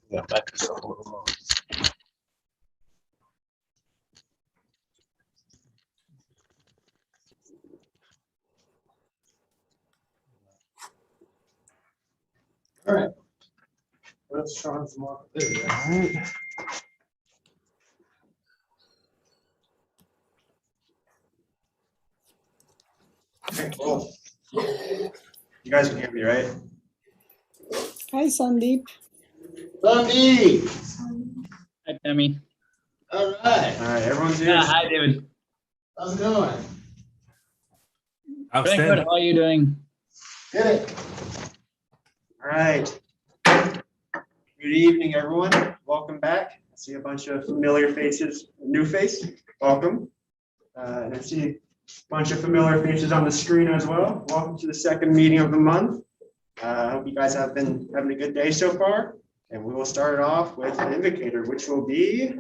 Yeah, back to some little more. All right. Let's try some more. There we go. All right. Okay, cool. You guys can hear me, right? Hi, Sandeep. Bundy! Hi, Tammy. All right. All right, everyone's here. Yeah, hi, David. How's it going? Very good. How are you doing? Good. All right. Good evening, everyone. Welcome back. I see a bunch of familiar faces, new face. Welcome. And I see a bunch of familiar faces on the screen as well. Welcome to the second meeting of the month. I hope you guys have been having a good day so far. And we will start off with an indicator, which will be.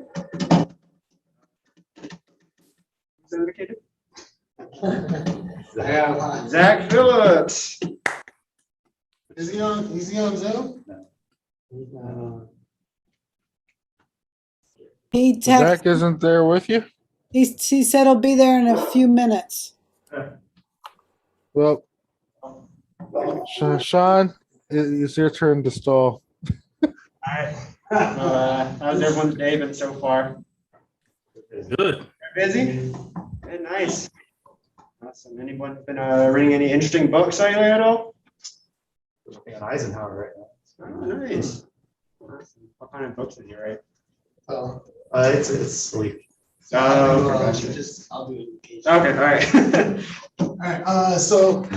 Who's the indicator? Zach Phillips. Is he on Zoom? No. He Zach texted, isn't there with you? he said he'll be there in a few minutes. Well, Sean, it's your turn to stall. All right. How's everyone's day been so far? Good. Busy? Good, nice. Awesome. Anyone been reading any interesting books lately at all? Looking at Eisenhower right now. Oh, nice. Awesome. What kind of books did you write? Oh, it's sleep. Oh, okay, gotcha. I'll do it. Okay, all right. All right. So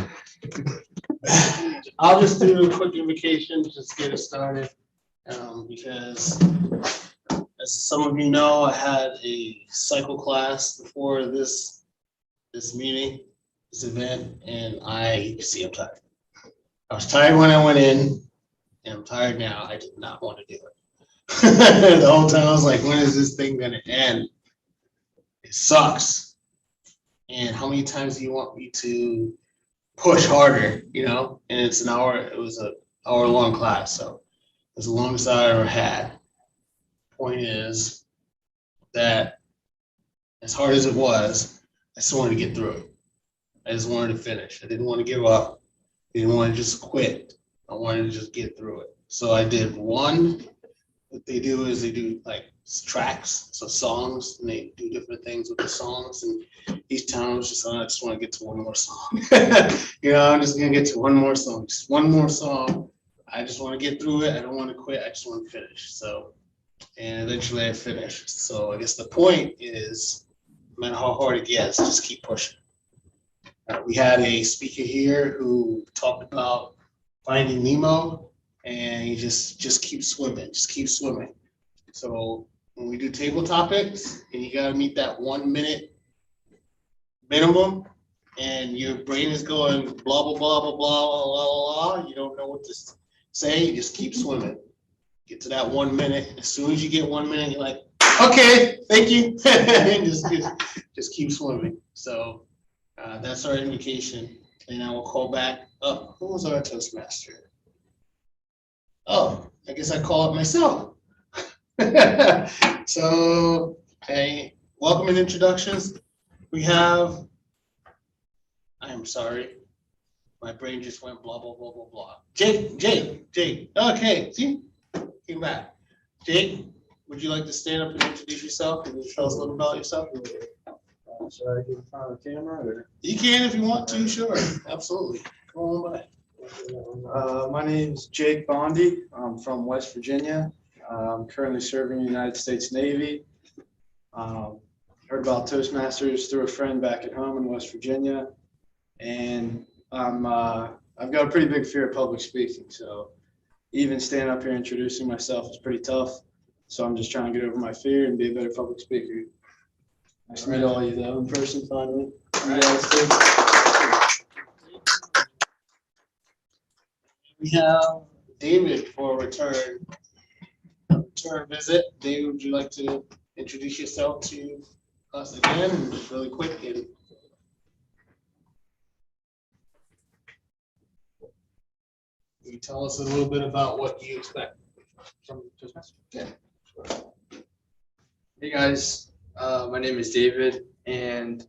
I'll just do a quick invocation, just get it started, because as some of you know, I had a cycle class before this meeting, this event, and I'm tired. I was tired when I went in, and I'm tired now. I did not want to do it. The whole time I was like, when is this thing gonna end? It sucks. And how many times do you want me to push harder, you know? And it's an hour, it was an hour-long class, so it's the longest I ever had. Point is that as hard as it was, I just wanted to get through it. I just wanted to finish. I didn't want to give up. I didn't want to just quit. I wanted to just get through it. So I did one. What they do is they do like tracks, so songs, and they do different things with the songs. And each time I was just, I just want to get to one more song. You know, I'm just gonna get to one more song, just one more song. I just want to get through it. I don't want to quit. I just want to finish. So, and eventually I finished. So I guess the point is, no matter how hard it gets, just keep pushing. We had a speaker here who talked about finding Nemo. And you just keep swimming, just keep swimming. So when we do table topics and you gotta meet that 1 minute minimum and your brain is going blah, blah, blah, blah, blah, blah, blah, you don't know what to say, you just keep swimming. Get to that 1 minute. As soon as you get 1 minute, you're like, okay, thank you. And just keep swimming. So that's our indication. And I will call back up. Who was our Toastmaster? Oh, I guess I call it myself. So, hey, welcome and introductions. We have, I am sorry, my brain just went blah, blah, blah, blah, blah. Jake. Okay, see, came back. Jake, would you like to stand up and introduce yourself? Can you tell us a little about yourself? Should I get in front of the camera? Or? You can if you want to, sure, absolutely. Come on by. My name is Jake Bondi. I'm from West Virginia. I'm currently serving in the United States Navy. Heard about Toastmasters through a friend back at home in West Virginia. And I've got a pretty big fear of public speaking. So even standing up here introducing myself is pretty tough. So I'm just trying to get over my fear and be a better public speaker. Nice to meet all of you though in person finally. We have David for a return visit. David, would you like to introduce yourself to us again, just really quick? And can you tell us a little bit about what you expect? from Toastmaster? Hey guys, my name is David, and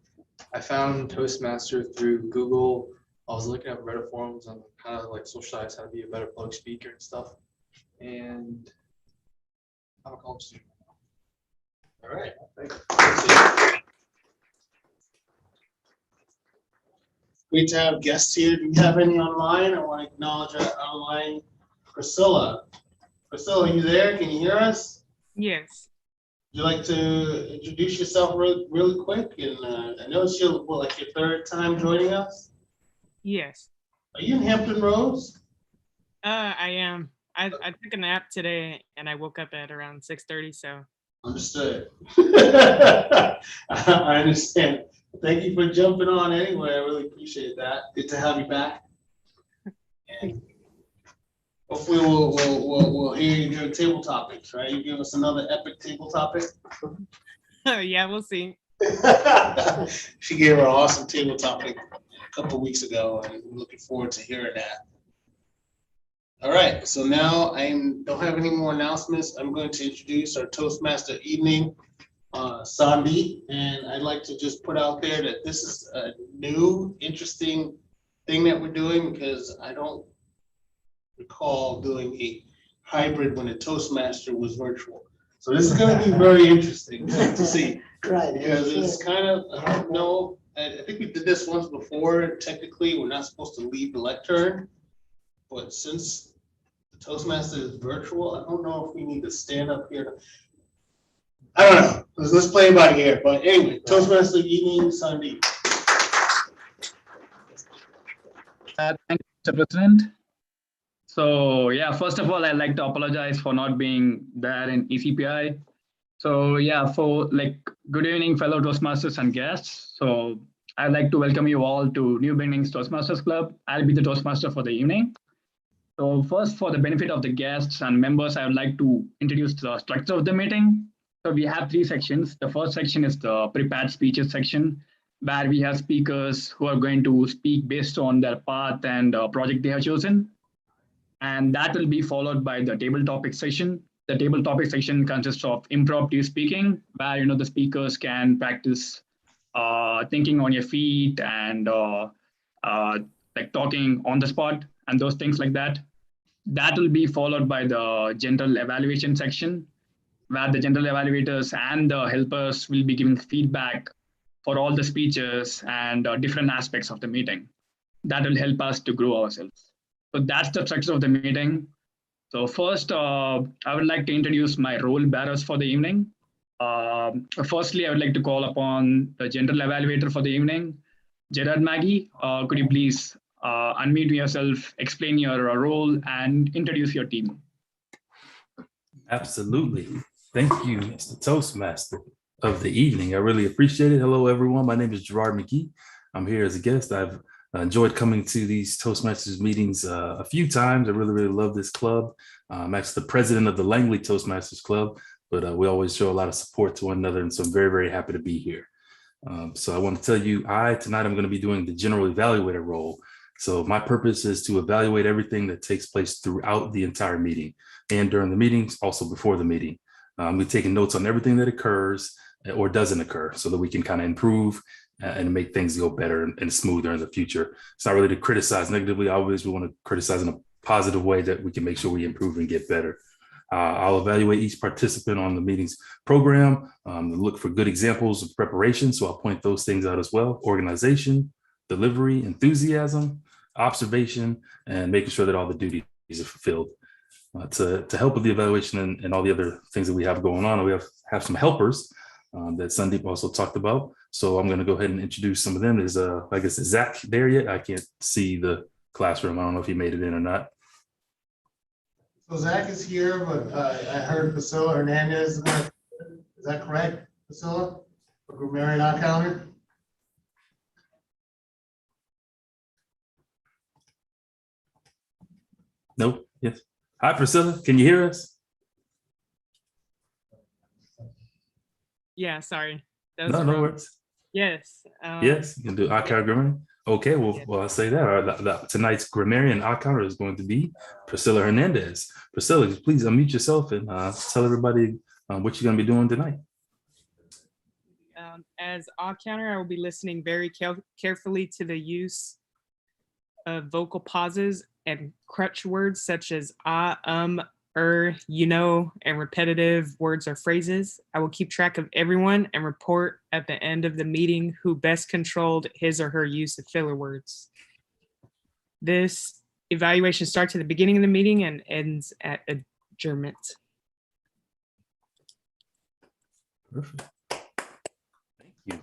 I found Toastmaster through Google. I was looking at Reddit forums on kind of like socialize how to be a better public speaker and stuff. And I'm a college student. All right. Great to have guests here. Do you have any online? I want to acknowledge our online Priscilla. Priscilla, are you there? Can you hear us? Yes. Would you like to introduce yourself really quick? And I know it's your third time joining us. Yes. Are you in Hampton Roads? I am. I took a nap today and I woke up at around 6:30. So. Understood. I understand. Thank you for jumping on anyway. I really appreciate that. Good to have you back. And hopefully we'll hear you during table topics, right? You give us another epic table topic. Yeah, we'll see. She gave her an awesome table topic a couple weeks ago, and I'm looking forward to hearing that. All right, so now I don't have any more announcements. I'm going to introduce our Toastmaster evening, Sandeep, and I'd like to just put out there that this is a new, interesting thing that we're doing because I don't recall doing a hybrid when a Toastmaster was virtual. So this is going to be very interesting to see. Right. Because it's kind of, I don't know, I think we did this once before. Technically, we're not supposed to lead the lectern. But since the Toastmaster is virtual, I don't know if we need to stand up here. I don't know. Let's play it by ear. But anyway, Toastmaster evening Sunday. Thank you, Mr. President. So yeah, first of all, I'd like to apologize for not being there in ECPI. So yeah, good evening, fellow Toastmasters and guests. So I'd like to welcome you all to New Beginnings Toastmasters Club. I'll be the Toastmaster for the evening. So first, for the benefit of the guests and members, I would like to introduce the structure of the meeting. So we have 3 sections. The first section is the prepared speeches section, where we have speakers who are going to speak based on their path and project they have chosen. And that will be followed by the table topic session. The table topic section consists of impromptu speaking, where the speakers can practice thinking on your feet and like talking on the spot and those things like that. That will be followed by the general evaluation section, where the general evaluators and the helpers will be giving feedback for all the speeches and different aspects of the meeting. That will help us to grow ourselves. So that's the structure of the meeting. So first, I would like to introduce my role bearers for the evening. Firstly, I would like to call upon the general evaluator for the evening, Gerard Maggie. Could you please unmute yourself, explain your role, and introduce your team? Absolutely. Thank you, Mr. Toastmaster of the evening. I really appreciate it. Hello, everyone. My name is Gerard McGee. I'm here as a guest. I've enjoyed coming to these Toastmasters meetings a few times. I really, really love this club. I'm actually the president of the Langley Toastmasters Club, but we always show a lot of support to one another, and so I'm very, very happy to be here. So I want to tell you, tonight I'm going to be doing the general evaluator role. So my purpose is to evaluate everything that takes place throughout the entire meeting and during the meetings, also before the meeting. We're taking notes on everything that occurs or doesn't occur so that we can kind of improve and make things go better and smoother in the future. It's not really to criticize negatively. Always we want to criticize in a positive way that we can make sure we improve and get better. I'll evaluate each participant on the meetings program, look for good examples of preparation. So I'll point those things out as well. Organization, delivery, enthusiasm, observation, and making sure that all the duties are fulfilled. To help with the evaluation and all the other things that we have going on, we have some helpers that Sandeep also talked about. So I'm going to go ahead and introduce some of them. Is I guess, is Zach there yet? I can't see the classroom. I don't know if he made it in or not. So Zach is here, but I heard Priscilla Hernandez. Is that correct, Priscilla? For Marion Counter? Nope. Yes. Hi, Priscilla. Can you hear us? Yeah, sorry. No worries. Yes. Yes, you can do eye counter grammar. Okay, well, Yeah. I'll say that. Tonight's grammarian eye counter is going to be Priscilla Hernandez. Priscilla, please unmute yourself and tell everybody what you're going to be doing tonight. As odd counter, I will be listening very carefully to the use of vocal pauses and crutch words such as you know, and repetitive words or phrases. I will keep track of everyone and report at the end of the meeting who best controlled his or her use of filler words. This evaluation starts at the beginning of the meeting and ends at adjournment. Perfect. Thank you.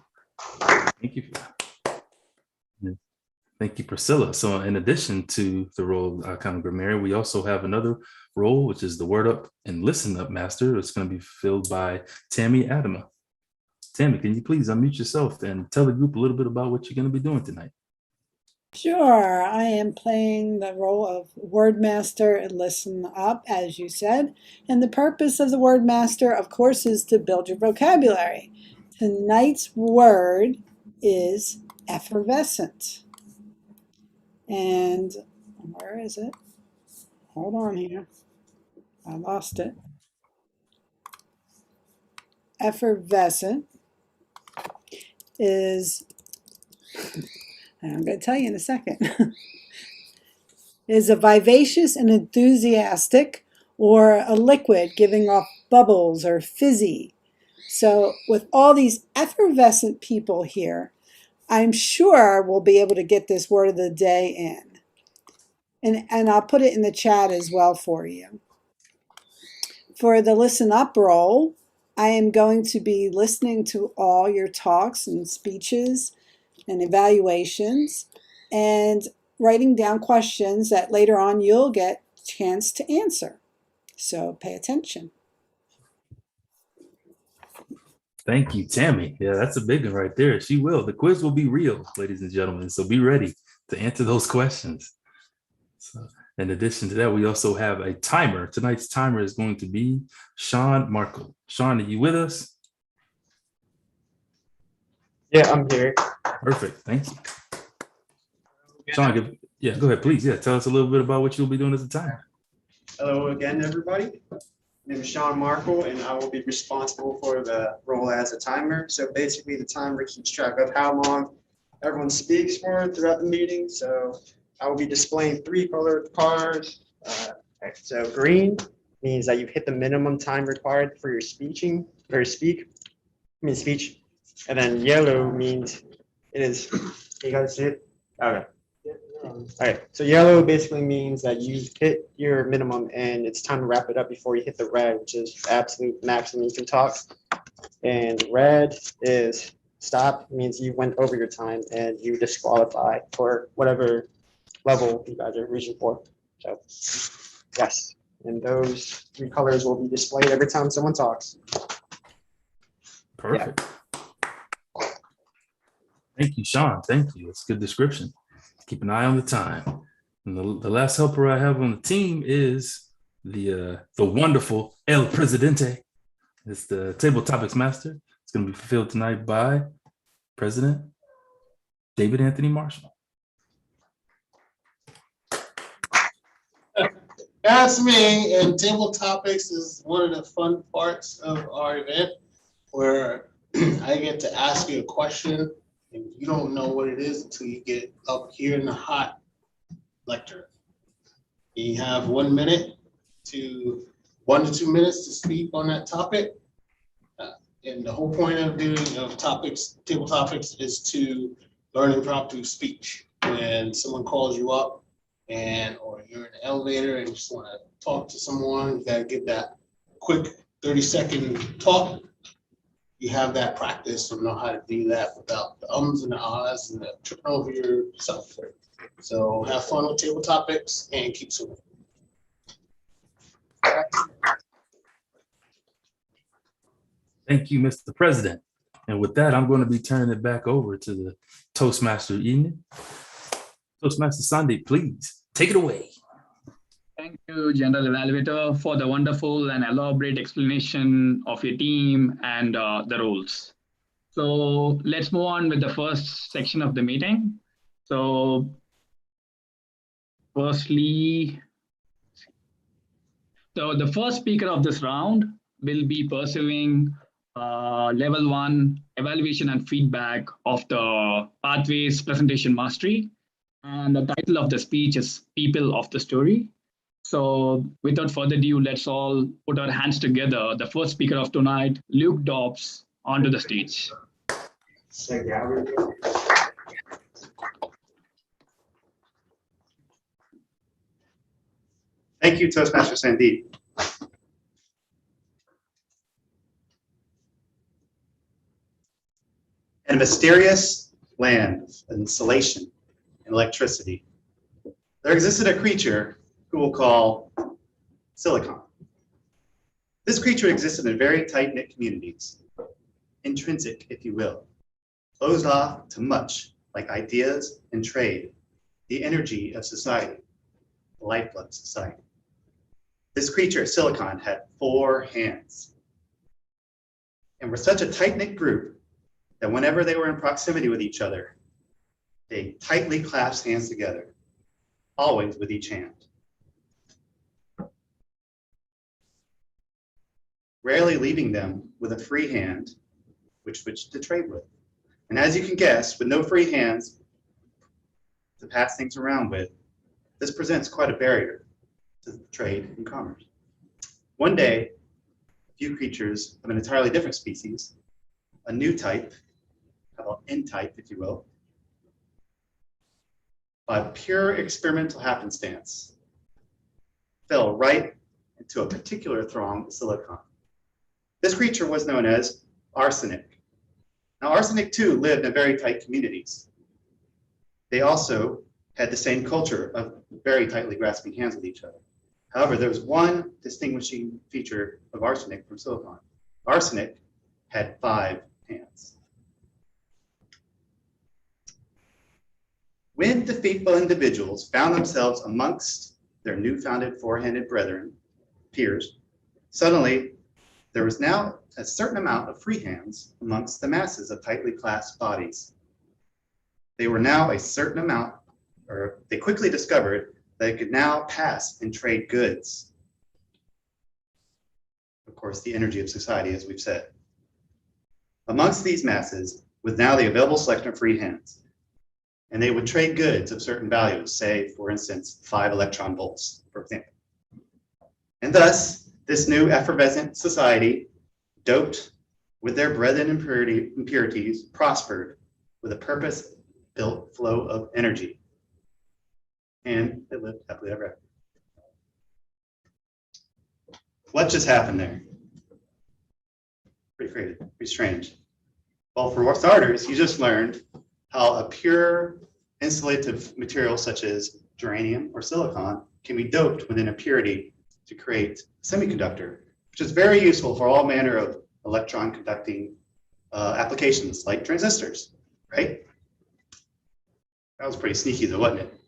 Thank you for that. Thank you, Priscilla. So in addition to the role of kind of grammarian, we also have another role, which is the word up and listen up master. It's going to be filled by Tammy Adama. Tammy, can you please unmute yourself and tell the group a little bit about what you're going to be doing tonight? Sure, I am playing the role of word master and listen up, as you said. And the purpose of the word master, of course, is to build your vocabulary. Tonight's word is effervescent. And where is it? Hold on here. I lost it. Effervescent is, I'm going to tell you in a second, is a vivacious and enthusiastic or a liquid giving off bubbles or fizzy. So with all these effervescent people here, I'm sure we'll be able to get this word of the day in. And I'll put it in the chat as well for you. For the listen up role, I am going to be listening to all your talks and speeches and evaluations and writing down questions that later on you'll get a chance to answer. So pay attention. Thank you, Tammy. Yeah, that's a big one right there. She will. The quiz will be real, ladies and gentlemen. So be ready to answer those questions. So in addition to that, we also have a timer. Tonight's timer is going to be Sean Markle. Sean, are you with us? Yeah, I'm here. Perfect. Thank you. Sean, go ahead, please. Yeah, tell us a little bit about what you'll be doing as a timer. Hello again, everybody. My name is Sean Markle, and I will be responsible for the role as a timer. So basically, the timer keeps track of how long everyone speaks for throughout the meeting. So I will be displaying 3 colored cards. So green means that you've hit the minimum time required for your speech. And then yellow means it is. You guys see it? Okay. All right, so yellow basically means that you've hit your minimum and it's time to wrap it up before you hit the red, which is absolute maximum you can talk. And red is stop, means you went over your time and you disqualify for whatever level you guys are reaching for. So yes, and those 3 colors will be displayed every time someone talks. Perfect. Yeah. Thank you, Sean. Thank you. It's a good description. Keep an eye on the time. And the last helper I have on the team is the wonderful El Presidente. It's the table topics master. It's going to be fulfilled tonight by President David Anthony Marshall. That's me, and table topics is one of the fun parts of our event where I get to ask you a question and you don't know what it is until you get up here in the hot lecture. You have 1 minute to 1 to 2 minutes to speak on that topic. And the whole point of doing table topics is to learn impromptu speech. When someone calls you up or you're in an elevator and you just want to talk to someone, you got to give that quick 30-second talk. You have that practice and know how to do that without the ums and the ahs and the tripping over yourself. So have fun with table topics and keep swimming. Thank you, Mr. President. And with that, I'm going to be turning it back over to the Toastmaster evening. Toastmaster Sandeep, please take it away. Thank you, General Evaluator, for the wonderful and elaborate explanation of your team and the roles. So let's move on with the first section of the meeting. So firstly, so the first speaker of this round will be pursuing level 1 evaluation and feedback of the Pathways Presentation Mastery. And the title of the speech is People of the Story. So without further ado, let's all put our hands together. The first speaker of tonight, Luke Dobbs, onto the stage. Thank you, Toastmaster Sandeep. In a mysterious land of insulation and electricity, there existed a creature who we'll call Silicon. This creature existed in very tight-knit communities, intrinsic, if you will, closed off to much like ideas and trade, the energy of society, the lifeblood of society. This creature, Silicon, had 4 hands, and were such a tight-knit group that whenever they were in proximity with each other, they tightly clasped hands together, always with each hand. Rarely leaving them with a free hand, which to trade with. And as you can guess, with no free hands to pass things around with, this presents quite a barrier to trade and commerce. One day, a few creatures of an entirely different species, a new type, called N-type, if you will, by pure experimental happenstance, fell right into a particular throng of Silicon. This creature was known as Arsenic. Now, Arsenic too lived in very tight communities. They also had the same culture of very tightly grasping hands with each other. However, there was one distinguishing feature of Arsenic from Silicon. Arsenic had 5 hands. When the faithful individuals found themselves amongst their new-founded 4-handed brethren, peers, suddenly there was now a certain amount of free hands amongst the masses of tightly clasped bodies. They were now a certain amount, or they quickly discovered that they could now pass and trade goods. Of course, the energy of society, as we've said. Amongst these masses was now the available selection of free hands. And they would trade goods of certain values, say, for instance, 5 electron volts, for example. And thus, this new effervescent society, doped with their brethren impurities, prospered with a purpose-built flow of energy. And they lived happily ever after. What just happened there? Pretty crazy, pretty strange. Well, for starters, you just learned how a pure insulative material such as germanium or silicon can be doped with an impurity to create a semiconductor, which is very useful for all manner of electron conducting applications like transistors, right? That was pretty sneaky though, wasn't it?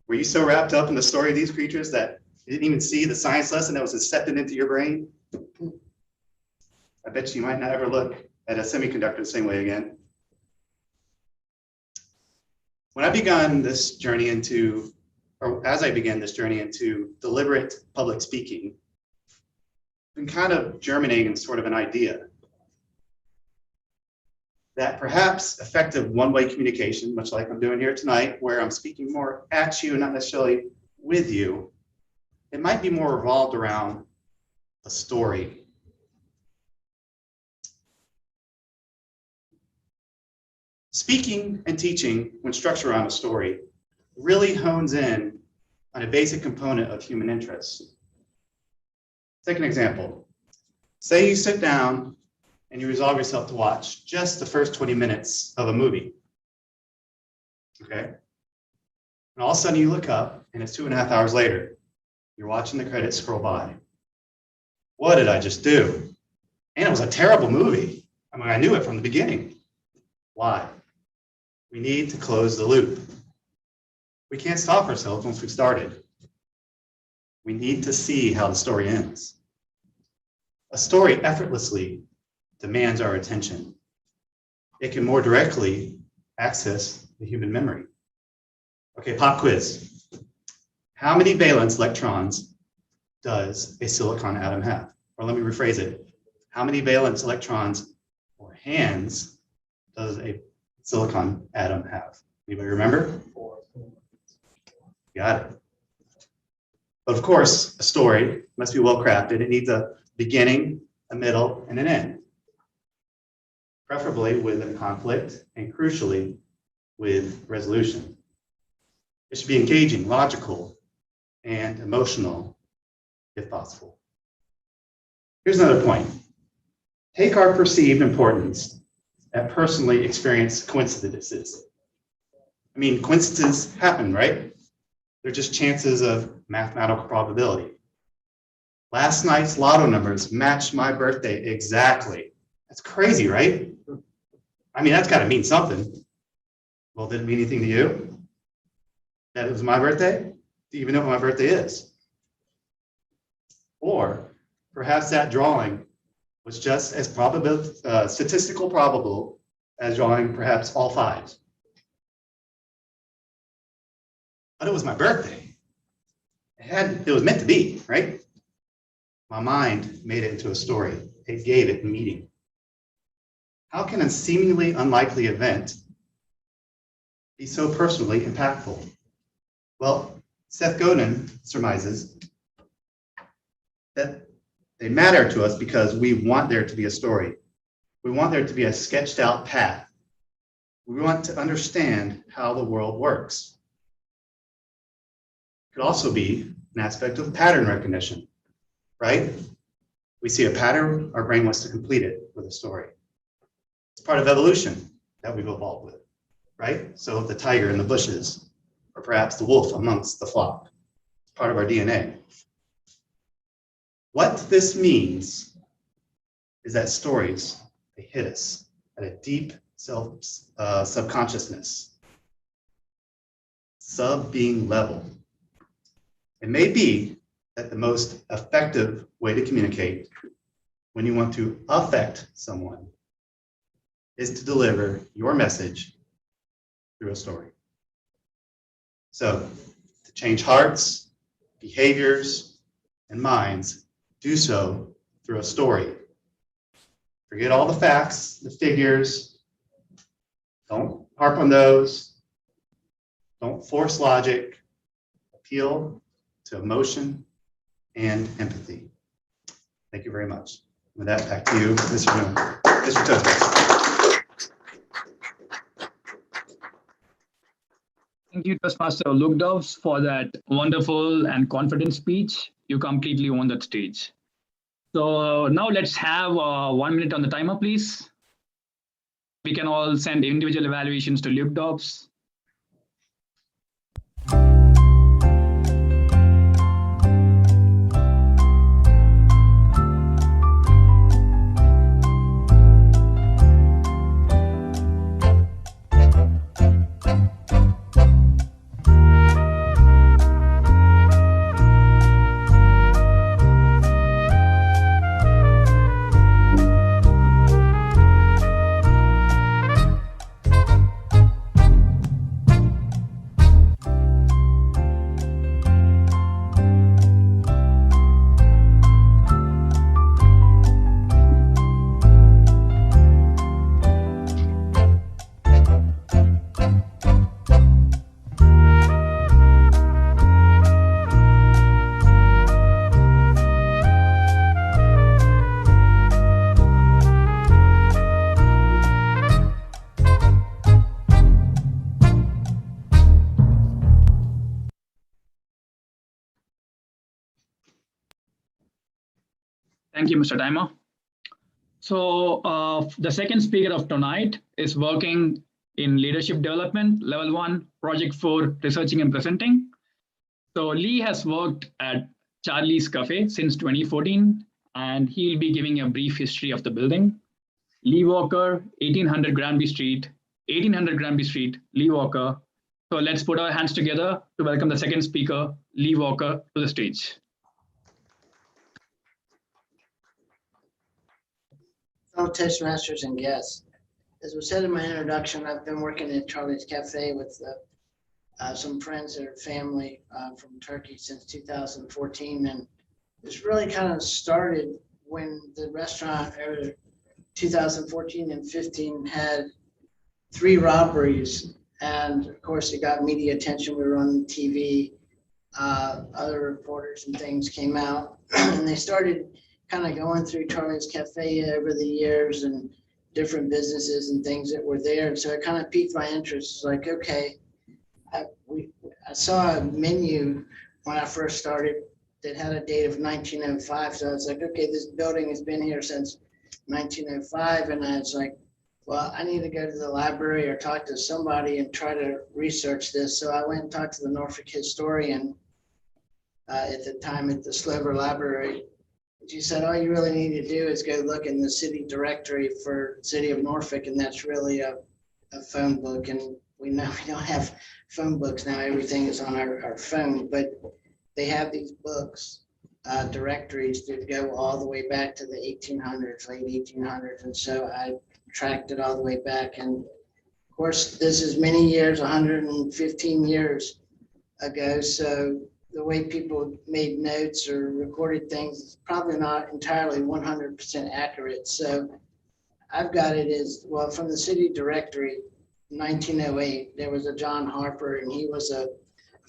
Were you so wrapped up in the story of these creatures that you didn't even see the science lesson that was incepted into your brain? I bet you might not ever look at a semiconductor the same way again. When I began this journey into, or as I began this journey into deliberate public speaking, I've been kind of germinating in sort of an idea that perhaps effective one-way communication, much like I'm doing here tonight, where I'm speaking more at you, not necessarily with you, it might be more revolved around a story. Speaking and teaching, when structured around a story, really hones in on a basic component of human interest. Take an example. Say you sit down and you resolve yourself to watch just the first 20 minutes of a movie. Okay? And all of a sudden you look up and it's 2.5 hours later. You're watching the credits scroll by. What did I just do? And it was a terrible movie. I mean, I knew it from the beginning. Why? We need to close the loop. We can't stop ourselves once we've started. We need to see how the story ends. A story effortlessly demands our attention. it can more directly access the human memory. Okay, pop quiz. How many valence electrons does a silicon atom have? Or let me rephrase it. How many valence electrons or hands does a silicon atom have? Anybody remember? 4. Got it. But of course, a story must be well crafted. It needs a beginning, a middle, and an end. Preferably with a conflict and crucially with resolution. It should be engaging, logical, and emotional if possible. Here's another point. Take our perceived importance at personally experienced coincidences. I mean, coincidences happen, right? They're just chances of mathematical probability. Last night's lotto numbers matched my birthday exactly. That's crazy, right? I mean, that's got to mean something. Well, did it mean anything to you? That it was my birthday? Do you even know what my birthday is? Or perhaps that drawing was just as statistical probable as drawing perhaps all 5s. But it was my birthday. It was meant to be, right? My mind made it into a story. It gave it meaning. How can a seemingly unlikely event be so personally impactful? Well, Seth Godin surmises that they matter to us because we want there to be a story. We want there to be a sketched out path. We want to understand how the world works. It could also be an aspect of pattern recognition, right? We see a pattern, our brain wants to complete it with a story. It's part of evolution that we've evolved with, right? So the tiger in the bushes, or perhaps the wolf amongst the flock, it's part of our DNA. What this means is that stories, they hit us at a deep subconsciousness, sub being level. It may be that the most effective way to communicate when you want to affect someone is to deliver your message through a story. So, to change hearts, behaviors, and minds, do so through a story. Forget all the facts, the figures. Don't harp on those. Don't force logic. Appeal to emotion and empathy. Thank you very much. With that, back to you, Mr. Toastmaster. Thank you, Toastmaster Luke Dobbs, for that wonderful and confident speech. You completely won that stage. So now let's have 1 minute on the timer, please. We can all send individual evaluations to Luke Dobbs. Thank you, Mr. Timer. So the second speaker of tonight is working in leadership development, level 1, project 4, researching and presenting. So Lee has worked at Charlie's Cafe since 2014, and he'll be giving a brief history of the building. Lee Walker, 1800 Granby Street, Lee Walker. So let's put our hands together to welcome the second speaker, Lee Walker, to the stage. Fellow Toastmasters and guests, as was said in my introduction, I've been working at Charlie's Cafe with some friends and family from Turkey since 2014. And this really kind of started when the restaurant 2014 and 15 had 3 robberies. And of course, it got media attention. We were on TV. Other reporters and things came out and they started kind of going through Charlie's Cafe over the years and different businesses and things that were there. And so it kind of piqued my interest. It's like, okay, I saw a menu when I first started that had a date of 1905. So I was like, okay, this building has been here since 1905. And I was like, well, I need to go to the library or talk to somebody and try to research this. So I went and talked to the Norfolk historian at the time at the Slover Library. She said, all you really need to do is go look in the city directory for City of Norfolk, and that's really a phone book. And we know we don't have phone books now. Everything is on our phone, but they have these books, directories that go all the way back to the 1800s, late 1800s. And so I tracked it all the way back. And of course, this is many years, 115 years ago. So the way people made notes or recorded things is probably not entirely 100% accurate. So I've got it as, well, from the city directory, 1908, there was a John Harper, and he was a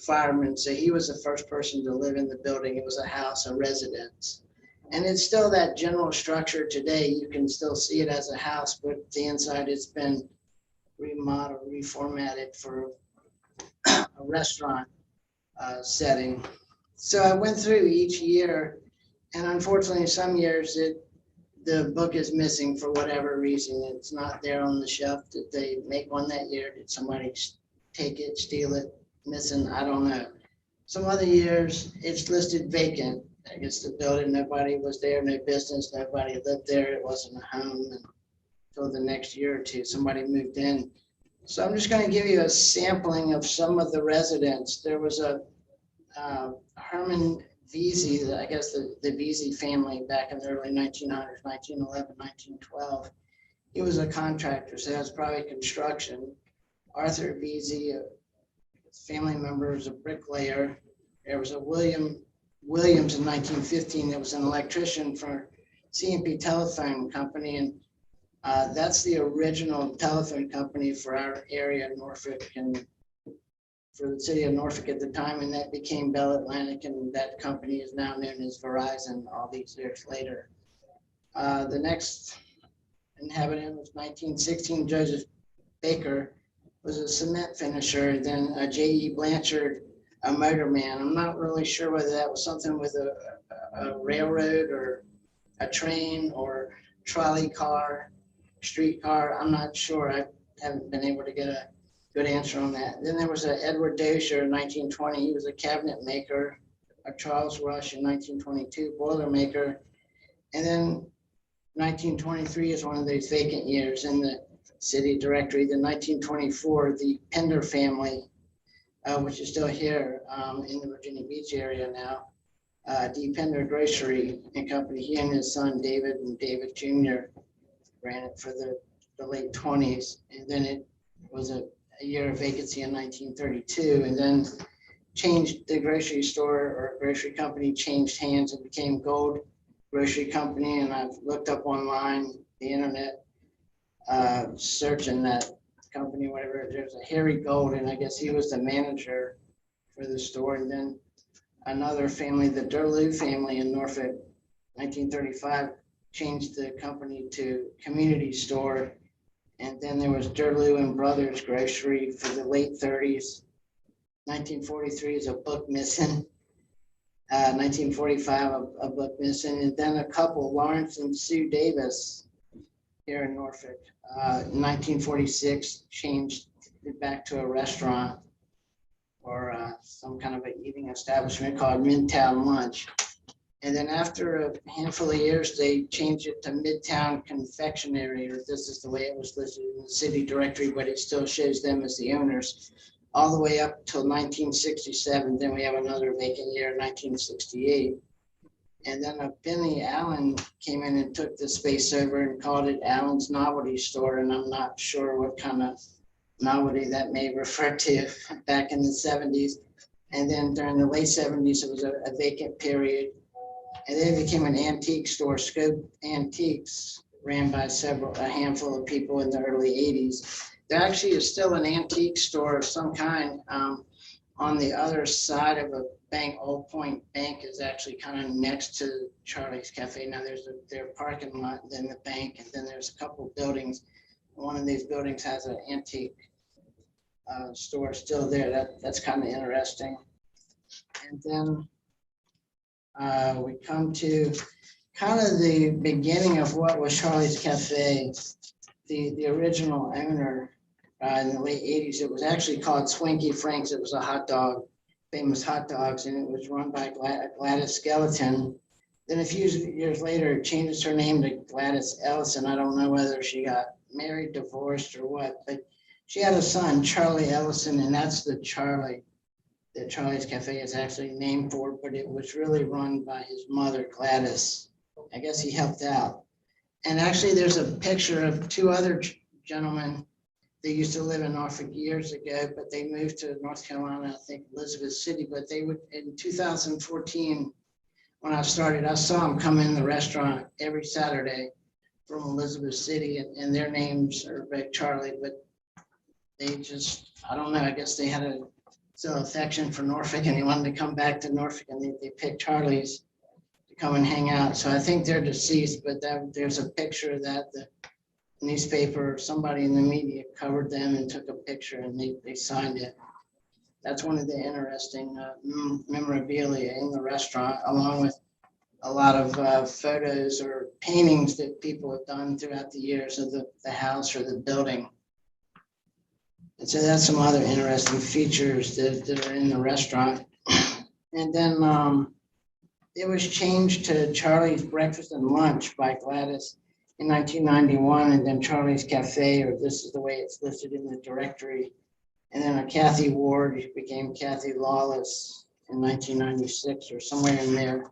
fireman. So he was the first person to live in the building. It was a house, a residence. And it's still that general structure today. You can still see it as a house, but the inside it's been remodeled, reformatted for a restaurant setting. So I went through each year, and unfortunately some years the book is missing for whatever reason. It's not there on the shelf. Did they make one that year? Did somebody take it, steal it, missing? I don't know. Some other years it's listed vacant. I guess the building, nobody was there, no business, nobody lived there. It wasn't a home until the next year or two, somebody moved in. So I'm just going to give you a sampling of some of the residents. There was a Herman Vesey, I guess the Vesey family back in the early 1900s, 1911, 1912. He was a contractor, so that's probably construction. Arthur Vesey, his family member, was a bricklayer. There was a Williams in 1915 that was an electrician for C&P Telephone Company, and that's the original telephone company for our area, Norfolk, and for the city of Norfolk at the time, and that became Bell Atlantic, and that company is now known as Verizon all these years later. The next inhabitant was 1916, Joseph Baker, was a cement finisher, then J.E. Blanchard, a motorman. I'm not really sure whether that was something with a railroad or a train or trolley car, streetcar. I'm not sure. I haven't been able to get a good answer on that. Then there was a Edward Dozier in 1920. He was a cabinet maker. A Charles Rush in 1922, boiler maker. And then 1923 is one of those vacant years in the city directory. Then 1924, the Pender family, which is still here in the Virginia Beach area now. D. Pender Grocery and Company. He and his son David and David Jr. ran it for the late 20s. And then it was a year of vacancy in 1932, and then changed the grocery store or grocery company changed hands and became Gold Grocery Company. And I've looked up online, the internet, searching that company, whatever. There's a Harry Gold, and I guess he was the manager for the store. And then another family, the Durlew family in Norfolk, 1935, changed the company to Community Store. And then there was Durlew and Brothers Grocery for the late 30s. 1943 is a book missing. 1945, a book missing. And then a couple, Lawrence and Sue Davis here in Norfolk. 1946, changed it back to a restaurant or some kind of an eating establishment called Midtown Lunch. And then after a handful of years, they changed it to Midtown Confectionery, or this is the way it was listed in the city directory, but it still shows them as the owners, all the way up till 1967. Then we have another vacant year, 1968. And then a Penny Allen came in and took the space over and called it Allen's Novelty Store. And I'm not sure what kind of novelty that may refer to back in the 70s. And then during the late 70s, it was a vacant period. And then it became an antique store, Scope Antiques, ran by a handful of people in the early 80s. There actually is still an antique store of some kind on the other side of a bank. Old Point Bank is actually kind of next to Charlie's Cafe. Now there's their parking lot, and then the bank, and then there's a couple of buildings. One of these buildings has an antique store still there. That's kind of interesting. And then we come to kind of the beginning of what was Charlie's Cafe. The original owner in the late 80s, it was actually called Swinky Frank's. It was a hot dog, famous hot dogs, and it was run by Gladys Skeleton. Then a few years later, it changes her name to Gladys Ellison. I don't know whether she got married, divorced, or what, but she had a son, Charlie Ellison, and that's the Charlie that Charlie's Cafe is actually named for, but it was really run by his mother, Gladys. I guess he helped out. And actually, there's a picture of two other gentlemen. They used to live in Norfolk years ago, but they moved to North Carolina, I think Elizabeth City. But they would, in 2014, when I started, I saw them come in the restaurant every Saturday from Elizabeth City, and their names are Big Charlie, but they just, I don't know, I guess they had a still affection for Norfolk, and they wanted to come back to Norfolk, and they picked Charlie's to come and hang out. So I think they're deceased, but there's a picture that the newspaper, somebody in the media covered them and took a picture, and they signed it. That's one of the interesting memorabilia in the restaurant, along with a lot of photos or paintings that people have done throughout the years of the house or the building. And so that's some other interesting features that are in the restaurant. And then it was changed to Charlie's Breakfast and Lunch by Gladys in 1991, and then Charlie's Cafe, or this is the way it's listed in the directory. And then a Kathy Ward became Kathy Lawless in 1996 or somewhere in there.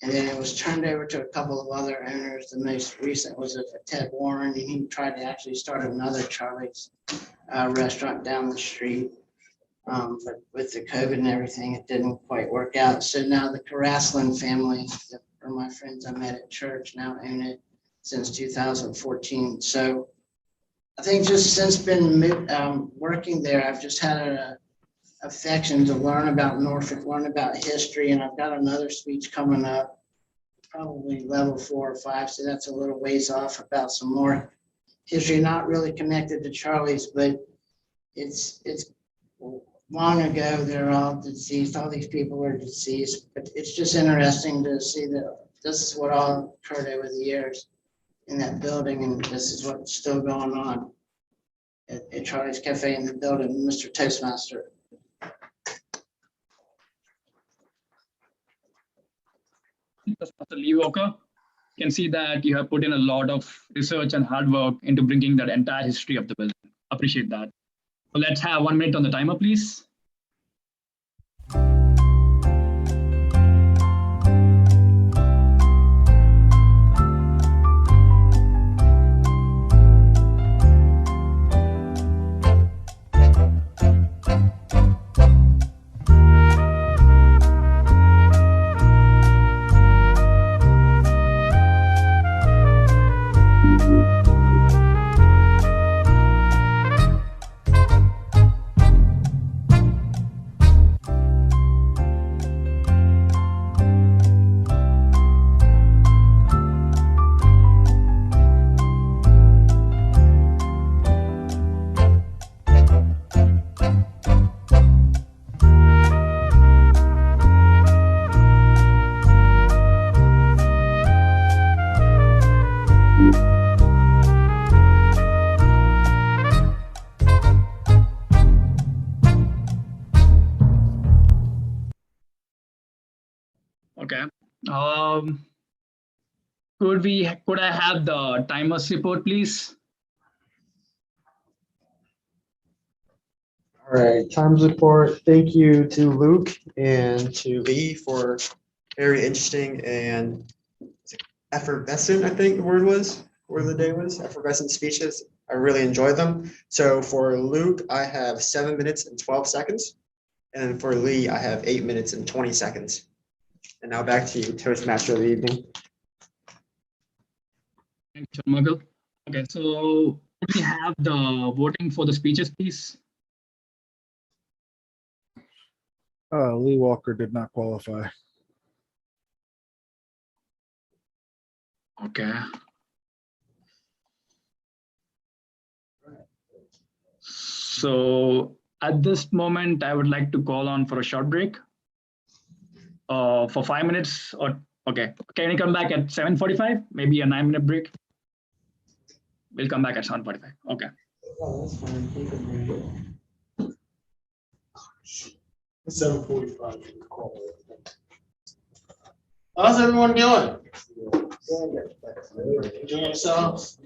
And then it was turned over to a couple of other owners. The most recent was a Ted Warren, and he tried to actually start another Charlie's restaurant down the street. But with the COVID and everything, it didn't quite work out. So now the Caraslin family, that are my friends I met at church, now own it since 2014. So I think just since been working there, I've just had an affection to learn about Norfolk, learn about history, and I've got another speech coming up, probably level 4 or 5, so that's a little ways off, about some more history, not really connected to Charlie's, but it's long ago. They're all deceased. All these people are deceased, but it's just interesting to see that this is what all occurred over the years in that building, and this is what's still going on at Charlie's Cafe in the building. Mr. Toastmaster. Mr. Lee Walker, you can see that you have put in a lot of research and hard work into bringing that entire history of the building. Appreciate that. So let's have 1 minute on the timer, please. Okay. Could I have the timers report, please? All right, times report. Thank you to Luke and to Lee for very interesting and effervescent, I think the word of the day was, effervescent speeches. I really enjoyed them. So for Luke, I have 7 minutes and 12 seconds. And for Lee, I have 8 minutes and 20 seconds. And now back to you, Toastmaster of the evening. Thanks, Muggle. Okay, so we have the voting for the speeches, please. Lee Walker did not qualify. Okay. So at this moment, I would like to call on for a short break for 5 minutes. Or okay, can you come back at 7:45? Maybe a 9-minute break. We'll come back at 7:45. Okay. Oh, that's fine. You can bring it. 7:45. How's everyone doing? Enjoying yourselves?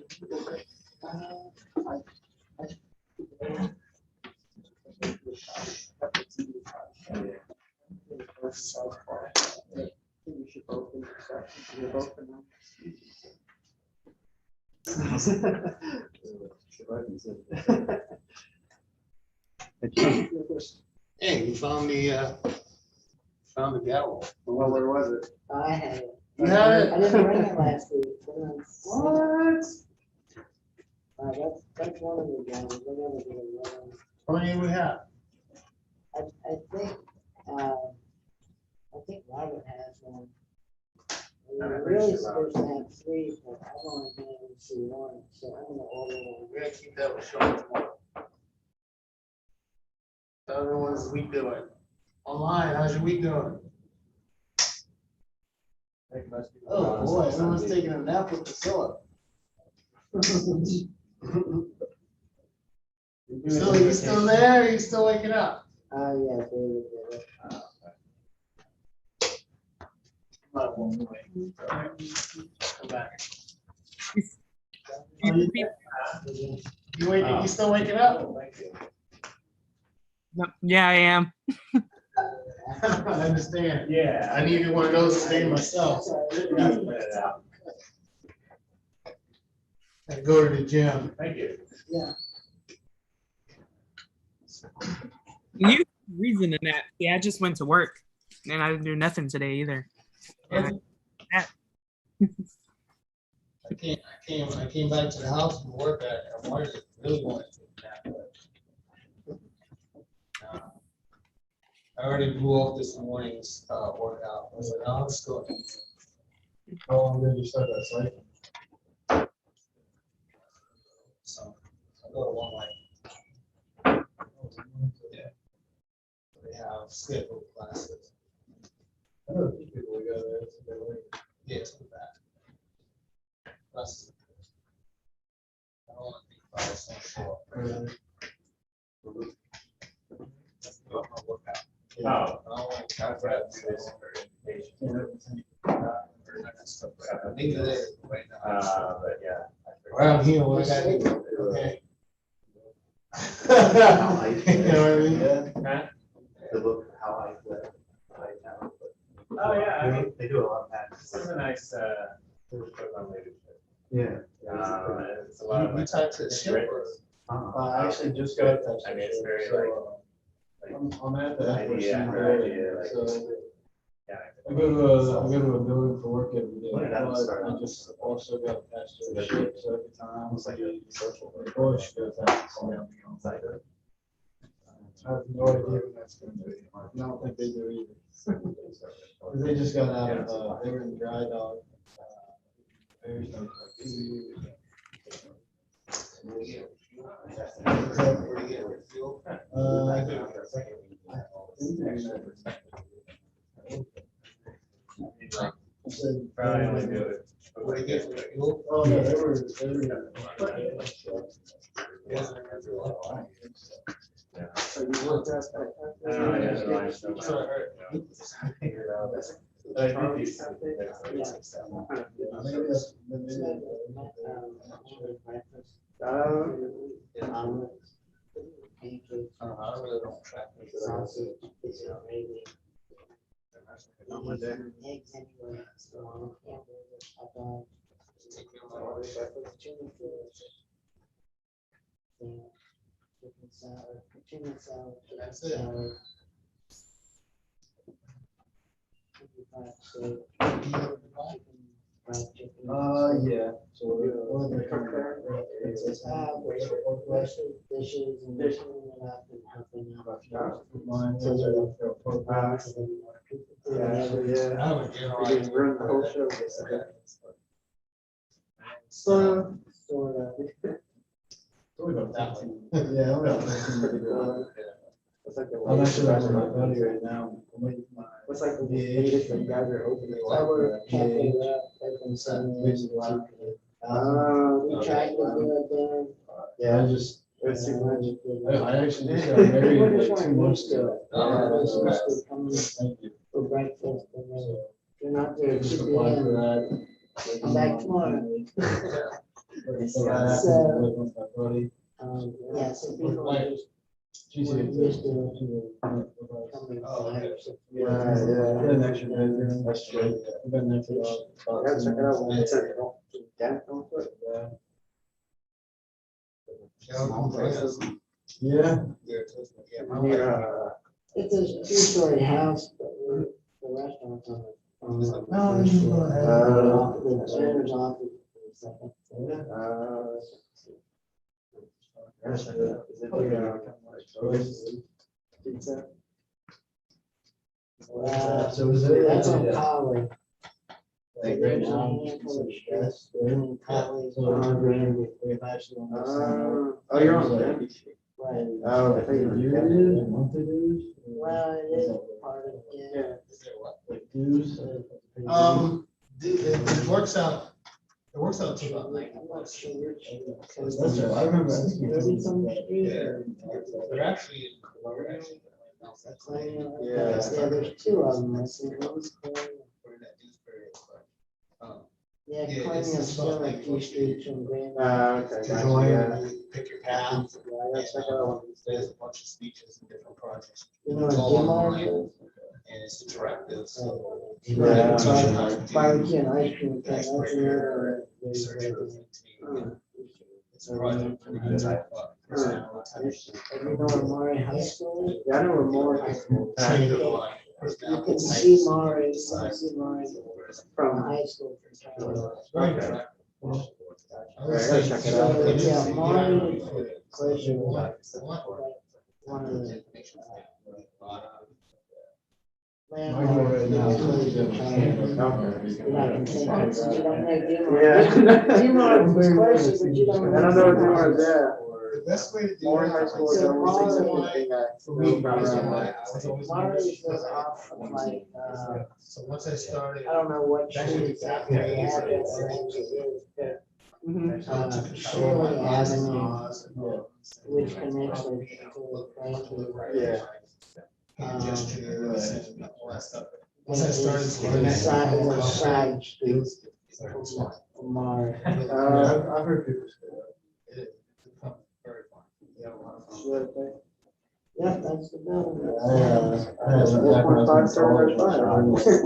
Hey, you found the gavel. Well, where was it? I had it. You had it? I didn't bring it last week. What? That's one of the games. How many we have? I think Robert has one. We were really supposed to have 3, but I've only been able to see 1, so I'm gonna order one. We're gonna keep that one short tomorrow. How everyone's week doing? Online, how's your week doing? Oh boy, everyone's taking a nap with Priscilla. You still there? Are you still waking up? Yeah, David did it. Come back. You You still waking up? Yeah, I am. I understand. Yeah. I needed one of those today myself. I go to the gym. Thank you. Yeah. You reason in that. Yeah, I just went to work and I didn't do nothing today either. I came back to the house from work. I wanted to really wanted to take a nap. I already blew off this morning's workout. I was like, oh, let's go. How long did you start that cycle? So I go to one like, yeah. They have scheduled classes. I know people go there. Yeah, it's not bad. Plus, I don't want to think about it. So show up. That's not my workout. Oh, I don't want to grab this neither there right now. But yeah. Around here, what I got to do? Okay. You know what I mean? Yeah. The book, How I Fled. Oh, yeah. They do a lot of that. It's a nice book on leadership. Yeah. It's a lot of. You talk to the ship. I actually just got that. I mean, it's very I'm at the idea. I go to a building for work every day. I just also got pastor of the ship, so every time it's like a social push goes out to see me on site. I have no idea when that's going to be. I don't think they do either. They just got out of they were in dry dock. There's no Oh, no, they were. So you worked that back? I really don't track. Not my day. Eggs anyway, so hamburgers, hot dogs. Tuna fish. Yeah, chicken salad, tuna salad. That's it. salad, chicken fried steak, fried chicken. Yeah. So Mostly dishes and cleaning it up and helping out. Mine So says they- I don't feel pork pies. Yeah, so yeah. I would get We just run the whole show. Sort of. Yeah, I'm actually watching my buddy right now. What's like the age that you guys are opening? So we're camping up, open Sunday. We tried to do it there. Yeah, I just, it's too much. I actually just got We married just like 2 weren't months used to ago. it. I was used to coming for breakfast and then if you're not there at Just 2 applied for p.m. that. Come back tomorrow. So I have to live with my buddy. Yeah, so people are just She's weren't used to coming 5 or 6. Yeah, an extra bedroom. That's good. I've been there for about. Gotta check it out when it's Yeah. It's a 2-story house, but the restaurant's on the. Oh, first you floor. go ahead. The owner's office is on the second floor. So is it? That's on College. Like, There's right a now, handful of it's streets between College So and Grand. we've actually on this. Oh, you're on the Right. Oh, I think Year it is, month it is. Well, it is part of, yeah. Like dues. It works out to about like. I'm not sure which. That's right. I remember. I think you- 30-some street or. They're actually. Yeah, there's 2 of them. I think one's Colonial. Yeah, Yeah, Colonial's it's still about a like few streets from Grand. okay. To Gotcha, join, yeah. you pick your path. Yeah, I gotta check it out. There's a bunch of speeches and different projects. You know what It's all Jim online, is? and it's interactive, so. Yeah. Barbecue and ice cream. thing, that's there, or Research there's, goes into. uh, It's a project for the type of. Have you know where Maury High School is? Yeah, I know where more high school. You can see Maury, you can see Maury from high school. Okay. Alright, I gotta check it out. So, yeah, Maury, Glacier, one of the. landmarks right now. is really good. You're not gonna think of it, you don't know Dimar. Yeah. Dimar is closer, but you don't. I don't know what Dimar is, yeah. The best way to do More it. high school is So the only thing I For me, know about around I that. was always. Maury is off from like, So once I started. I don't know what street exactly they have it, or actually is, but. Shirley Avenue, which connects with Franklin. Yeah. And gestures and all that stuff. Once I It's started. a side street from Maury. I've heard people say that. It's very fun. You have a lot of fun. Yep, that's the building. I had some back when I was in college.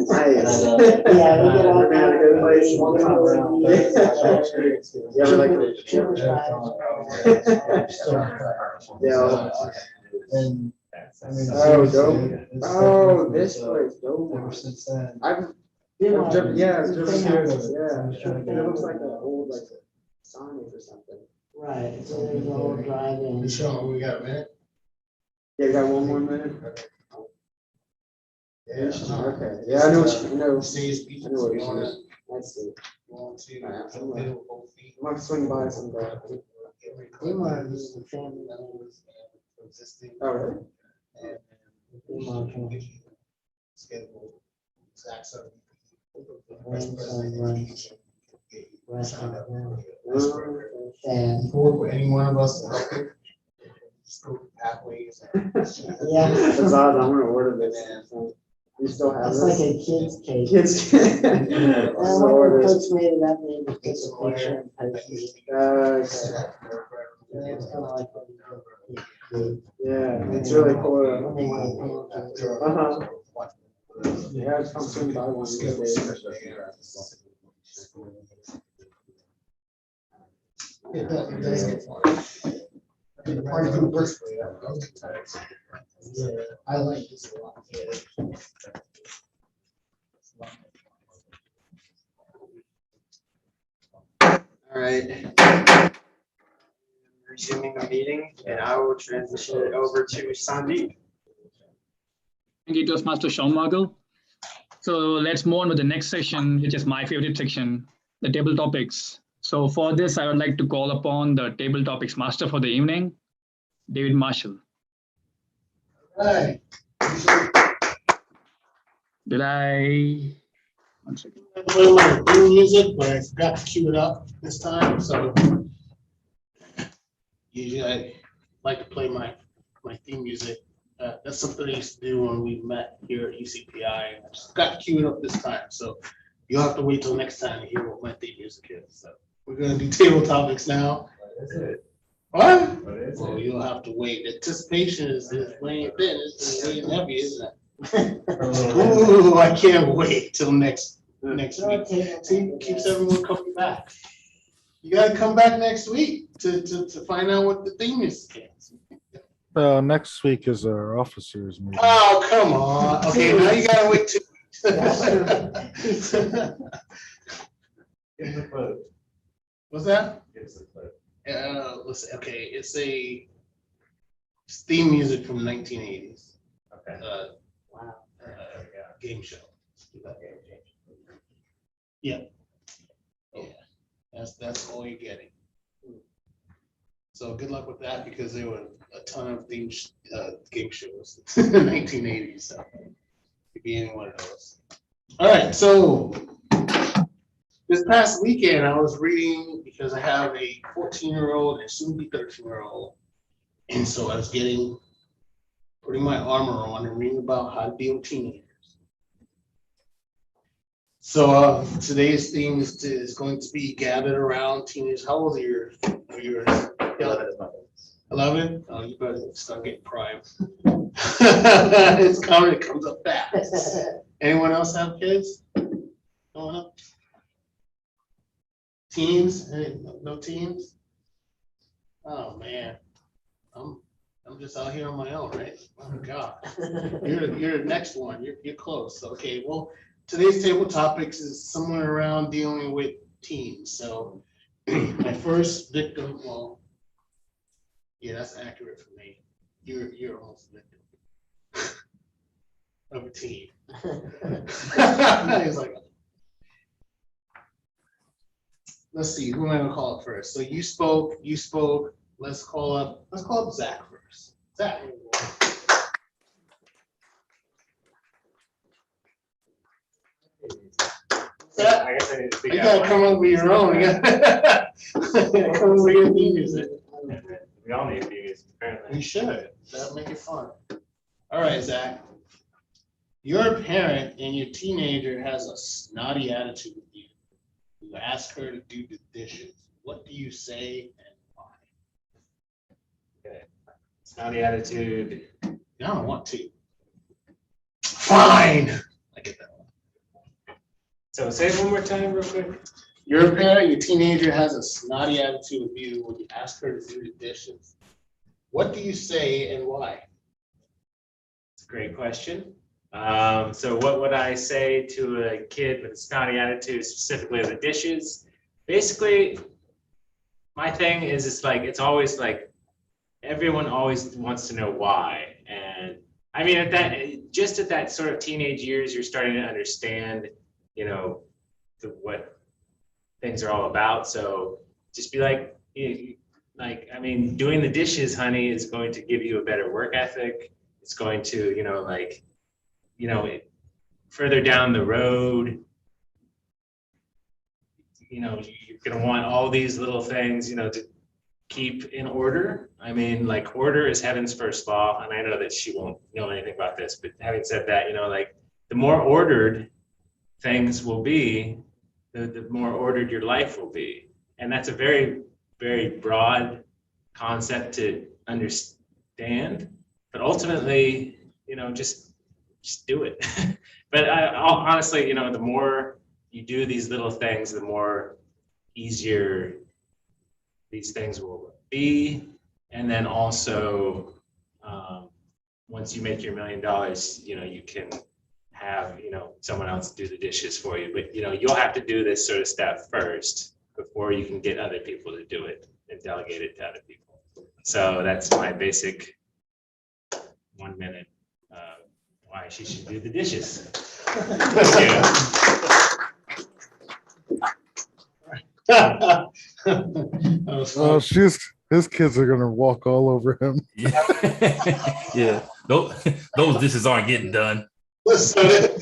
Nice. Yeah, we get all We're gonna go place one time around. Yeah, we're like. Triple Yeah. And I mean. Oh, seriously, dope. it's Oh, definitely this been place, ever dope. since then. I've Dimar. driven, yeah, I've driven scared through of it, it. yeah. I'm trying to get It looks it. like an old, like, Sonic or something. Right, so there's a whole drive-in. Michelle, we got a minute? Yeah, you got one more minute? Yeah. Okay, yeah, I know what you, I know. Stage speeches, I know what you you wanna, mean. I see. you want to Alright, jump in with both feet. I'm gonna swing by someday. Dimar is the family name. Existing. Oh, really? And Dimar family. schedule, exact sort of. Grandson runs restaurant now. And, For any one of us to help you. Just go pathways. yeah, That's odd, I'm gonna order this. You still have it's this? like a kid's cake. Kids. And when the coach made it up, they just took a picture and posted it. And it's kind of like. Yeah, it's really cool. When they want to paint it. Uh-huh. Yeah, come soon by one. It does get fun. I mean, the party group works. Yeah, I like this a lot. All right. Resuming the meeting, and I will transition it over to Sandeep. Thank you, Toastmaster Sean Margle. So let's move on with the next section, which is my favorite section, the table topics. So for this, I would like to call upon the table topics master for the evening, David Marshall. Right. Did I? One second. I play my theme music, but I forgot to cue it up this time, so usually I like to play my theme music. That's something I used to do when we met here at UCPI. I just forgot to cue it up this time, so you'll have to wait till next time to hear what my theme music is. So we're gonna do table topics now. What is it? What? What is Well, you'll have to wait. Anticipation is weighing thin, it's weighing heavy, isn't it? Ooh, I can't wait till next week. See, keeps everyone coming back. You gotta come back next week to find out what the theme is. Next week is our officers meeting. Oh, come on. Okay, now you gotta wait 2 weeks. Give us a clue. What's that? Give us a clue. Let's see. Okay, it's theme music from 1980s. Okay. Wow. Game show. Yeah. Yeah. That's all you're getting. So good luck with that, because there were a ton of game shows in the 1980s. So you'd be in one of those. All right. So this past weekend, I was reading because I have a 14-year-old and soon to be 13-year-old, and so I was putting my armor on and reading about how to deal with teenagers. So today's theme is going to be gathered around teenagers. How old are yours? 11? Oh, you better start getting primed. It's coming, it comes up fast. Anyone else have kids? Going up? Teens? Hey, no teens? Oh man. I'm just out here on my own, right? Oh God. You're the next one. You're close. Okay, well, today's table topics is somewhere around dealing with teens. So my first victim, well, yeah, that's accurate for me. You're almost a victim of a teen. He's like, let's see, who am I gonna call it first? So you spoke. Let's call up Zach first. Zach. I guess I need to speak You out. gotta come up with your own. You gotta come up with your theme music. We all need these, apparently. We should. That'll make it fun. All right, Zach. You're a parent and your teenager has a snotty attitude with you. You ask her to do the dishes. What do you say and why? Okay. Snotty attitude. I don't want to. Fine. I get that one. So say it one more time real quick. You're a parent, your teenager has a snotty attitude with you when you ask her to do the dishes. What do you say and why? It's a great question. So what would I say to a kid with a snotty attitude, specifically the dishes? Basically, my thing is it's always like everyone always wants to know why. And I mean, at that sort of teenage years, you're starting to understand, what things are all about. So just be like, I mean, doing the dishes, honey, is going to give you a better work ethic. It's going to, further down the road, you're going to want all these little things, to keep in order. I mean, like, order is heaven's first law. And I know that she won't know anything about this, but having said that, the more ordered things will be, the more ordered your life will be. And that's a very, very broad concept to understand. But ultimately, just just do it. But honestly, you know, the more you do these little things, the more easier these things will be. And then also, once you make your $1 million, you know, you can have, you know, someone else do the dishes for you. But, you know, you'll have to do this sort of stuff first before you can get other people to do it and delegate it to other people. So that's my basic 1 minute why she should do the dishes. His kids are gonna walk all over him. Yeah. Those dishes aren't getting done. Listen, you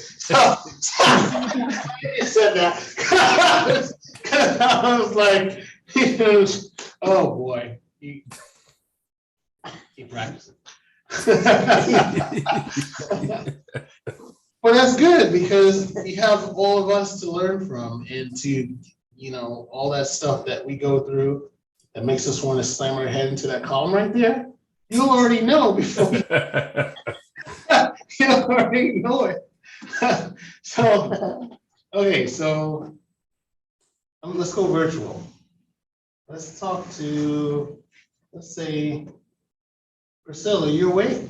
said that. I was like, oh boy, he practicing. But that's good because we have all of us to learn from and to, you know, all that stuff that we go through that makes us want to slam our head into that column right there. You already know before you already know it. So, okay, so let's go virtual. Let's talk to, let's say, Priscilla, you're awake?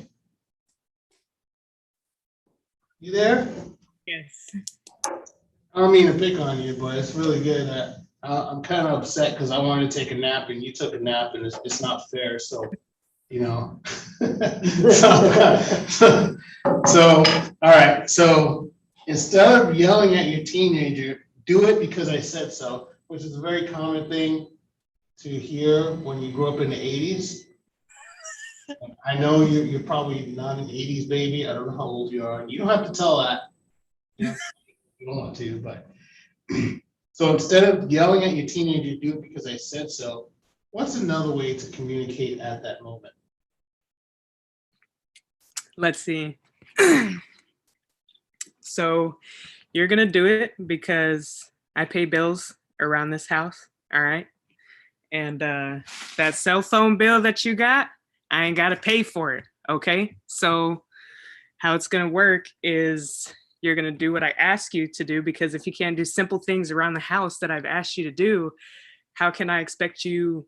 You there? Yes. I don't mean to pick on you, but it's really good. I'm kind of upset because I wanted to take a nap and you took a nap and it's not fair. So, you know. So, all right. So instead of yelling at your teenager, do it because I said so, which is a very common thing to hear when you grew up in the 80s. I know you're probably not an 80s baby. I don't know how old you are. You don't have to tell that. You don't want to, but. So instead of yelling at your teenager, do it because I said so. What's another way to communicate at that moment? Let's see. So you're going to do it because I pay bills around this house. All right. And that cell phone bill that you got, I ain't got to pay for it. Okay. So how it's going to work is you're going to do what I ask you to do, because if you can't do simple things around the house that I've asked you to do, how can I expect you,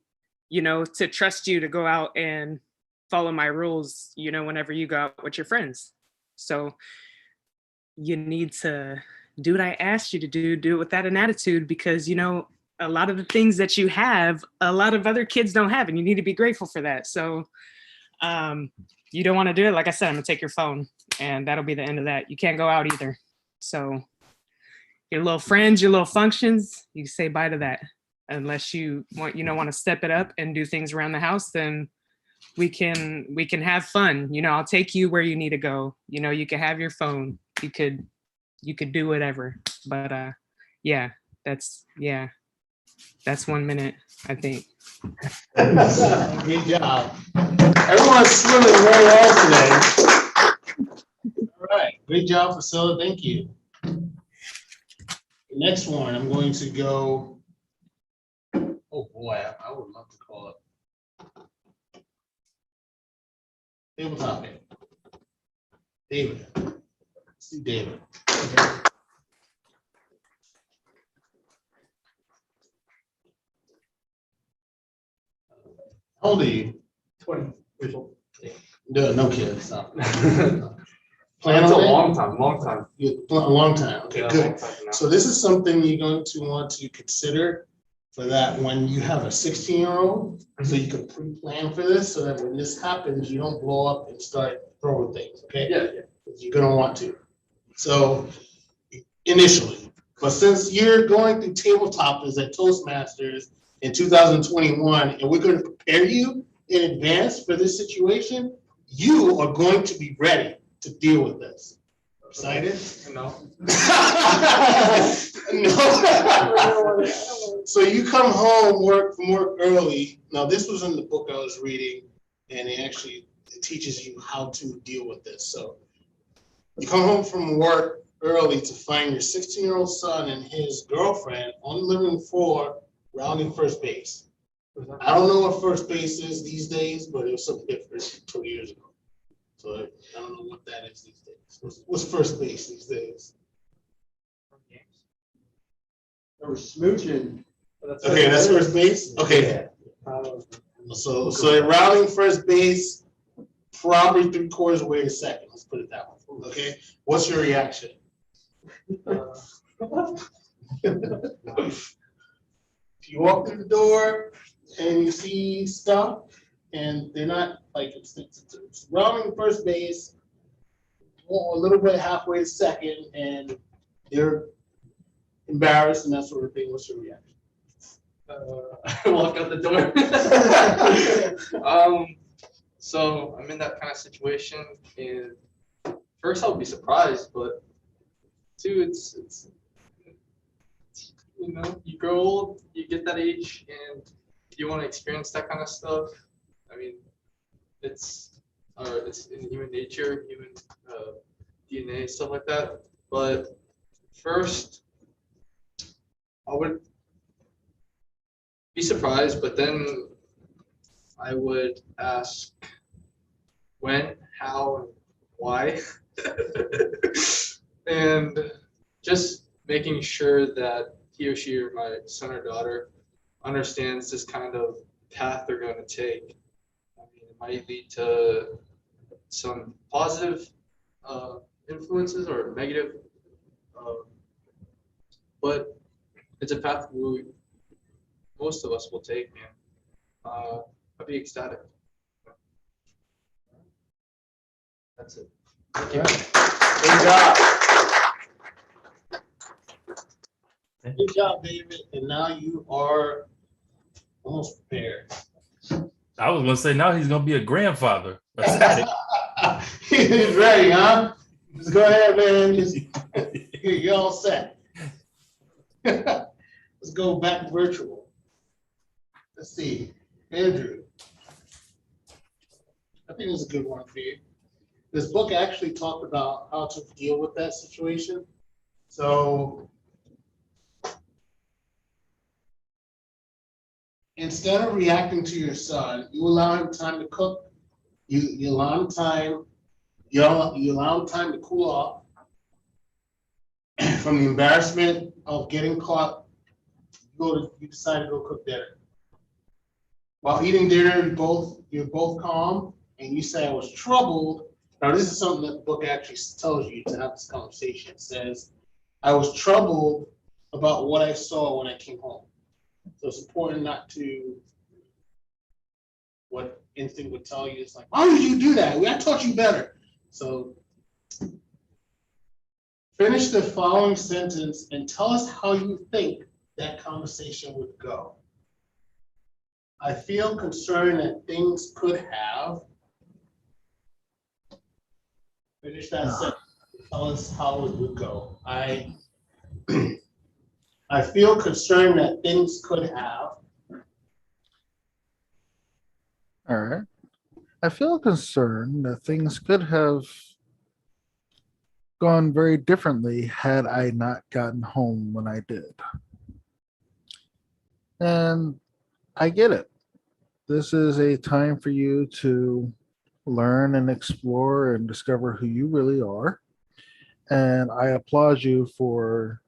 you know, to trust you to go out and follow my rules, you know, whenever you go out with your friends. So you need to do what I asked you to do it with that an attitude, because, you know, a lot of the things that you have, a lot of other kids don't have, and you need to be grateful for that. So you don't want to do it. Like I said, I'm gonna take your phone and that'll be the end of that. You can't go out either. So your little friends, your little functions, you say bye to that. Unless you want to step it up and do things around the house, then we can have fun. You know, I'll take you where you need to go. You know, you can have your phone. You could do whatever. But yeah, that's 1 minute, I think. Good job. Everyone's swimming very well today. All right, great job, Priscilla. Thank you. The next one, I'm going to go. Oh boy, I would love to call it table topic. David. Let's do David. How old are you? 20 years old. No kids. Stop. Plan a long time. A long time. Okay, Yeah, good. long time now. So this is something you're going to want to consider for that when you have a 16-year-old, so you can pre-plan for this, so that when this happens, you don't blow up and start throwing things. Okay. Yeah. You're gonna want to. So initially, but since you're going through tabletoppers at Toastmasters in 2021, and we're going to prepare you in advance for this situation, you are going to be ready to deal with this. Excited? No. No. So you come home from work early. Now, this was in the book I was reading, and it teaches you how to deal with this. So you come home from work early to find your 16-year-old son and his girlfriend on the living floor rounding first base. I don't know what first base is these days, but it was something different 20 years ago. So I don't know what that is these days. What's first base these days? They were smooching. Okay, that's first base? Okay. So they're routing first base, probably 3/4 way to second. Let's put it that way. Okay, what's your reaction? If you walk through the door and you see stuff, and they're not like it's rounding first base, a little bit halfway to second, and they're embarrassed and that sort of thing. What's your reaction? I walk out the door. So I'm in that kind of situation, and first I'll be surprised, but two, it's you know, you grow old, you get that age, and you want to experience that kind of stuff. I mean, it's in human nature, human DNA, stuff like that. But first, I would be surprised, but then I would ask when, how, and why, and just making sure that he or she or my son or daughter understands this kind of path they're going to take. I mean, it might lead to some positive influences or negative, but it's a path most of us will take, and I'd be ecstatic. That's it. Thank you. Good job. Good job, David. And now you are almost prepared. I was gonna say now he's gonna be a grandfather. He's ready, huh? Just go ahead, man. You're all set. Let's go back virtual. Let's see. Andrew. I think this is a good one for you. This book actually talked about how to deal with that situation. So instead of reacting to your son, you allow him time to cook. You allow him time. You allow him time to cool off from the embarrassment of getting caught. You decide to go cook dinner. While eating dinner, you're both calm, and you say, "I was troubled." Now, this is something that the book actually tells you to have this conversation. It says, "I was troubled about what I saw when I came home." So it's important not to, what instinct would tell you is like, "Why did you do that? I taught you better." So finish the following sentence and tell us how you think that conversation would go. I feel concerned that things could have. Finish that sentence. Tell us how it would go. I feel concerned that things could have. All right. I feel concerned that things could have gone very differently had I not gotten home when I did. And I get it. This is a time for you to learn and explore and discover who you really are. And I applaud you for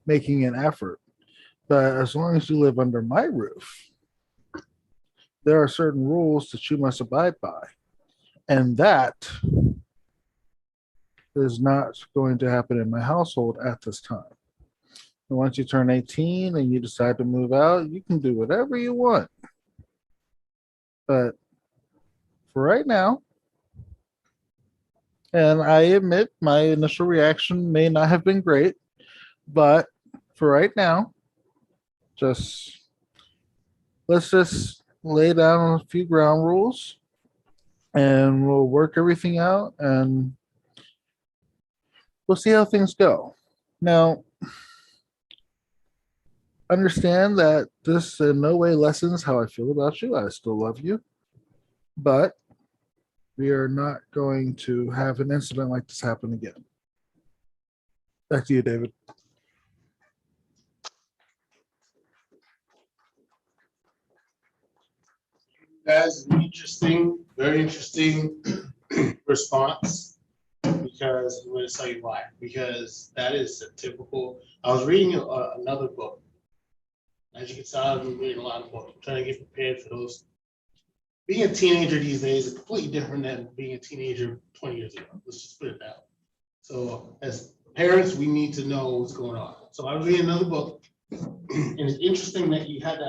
making an effort. But as long as you live under my roof, there are certain rules that you must abide by. And that is not going to happen in my household at this time. And once you turn 18 and you decide to move out, you can do whatever you want. But for right now, and I admit my initial reaction may not have been great, but for right now, let's just lay down a few ground rules and we'll work everything out and we'll see how things go. Now, understand that this in no way lessens how I feel about you. I still love you, but we are not going to have an incident like this happen again. Back to you, David. That's an interesting Very interesting response, because I'm going to tell you why. Because that is a typical. I was reading another book. As you can tell, I've been reading a lot of books. I'm trying to get prepared for those. Being a teenager these days is completely different than being a teenager 20 years ago. Let's just put it that way. So as parents, we need to know what's going on. So I was reading another book, and it's interesting that you had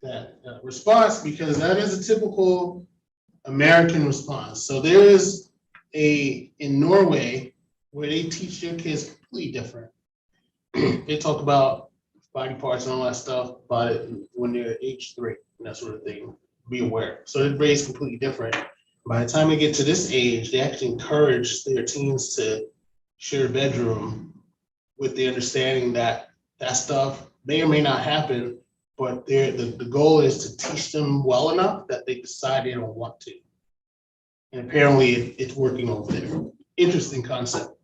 that response, because that is a typical American response. So there is in Norway where they teach their kids completely different. They talk about body parts and all that stuff about it when they're age 3 and that sort of thing. Be aware. So the brain's completely different. By the time they get to this age, they actually encourage their teens to share a bedroom with the understanding that that stuff may or may not happen, but the goal is to teach them well enough that they decide they don't want to. And apparently it's working over there. Interesting concept.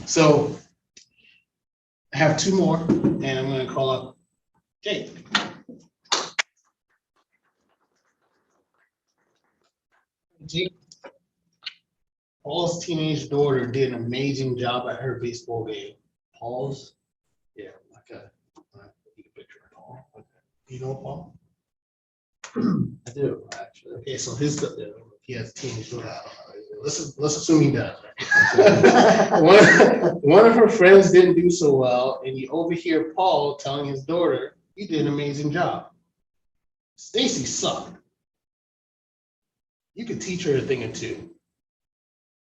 So I have 2 more, and I'm going to call up Jake. Jake, Paul's teenage daughter did an amazing job at her baseball game. Paul's? Yeah, okay. All right, take a picture of Paul. Okay. Do you know Paul? I do, actually. Okay, so he has a teenage daughter. I don't know. Let's assume he does. One of her friends didn't do so well, and you overhear Paul telling his daughter, "You did an amazing job. Stacy sucked. You could teach her a thing or 2."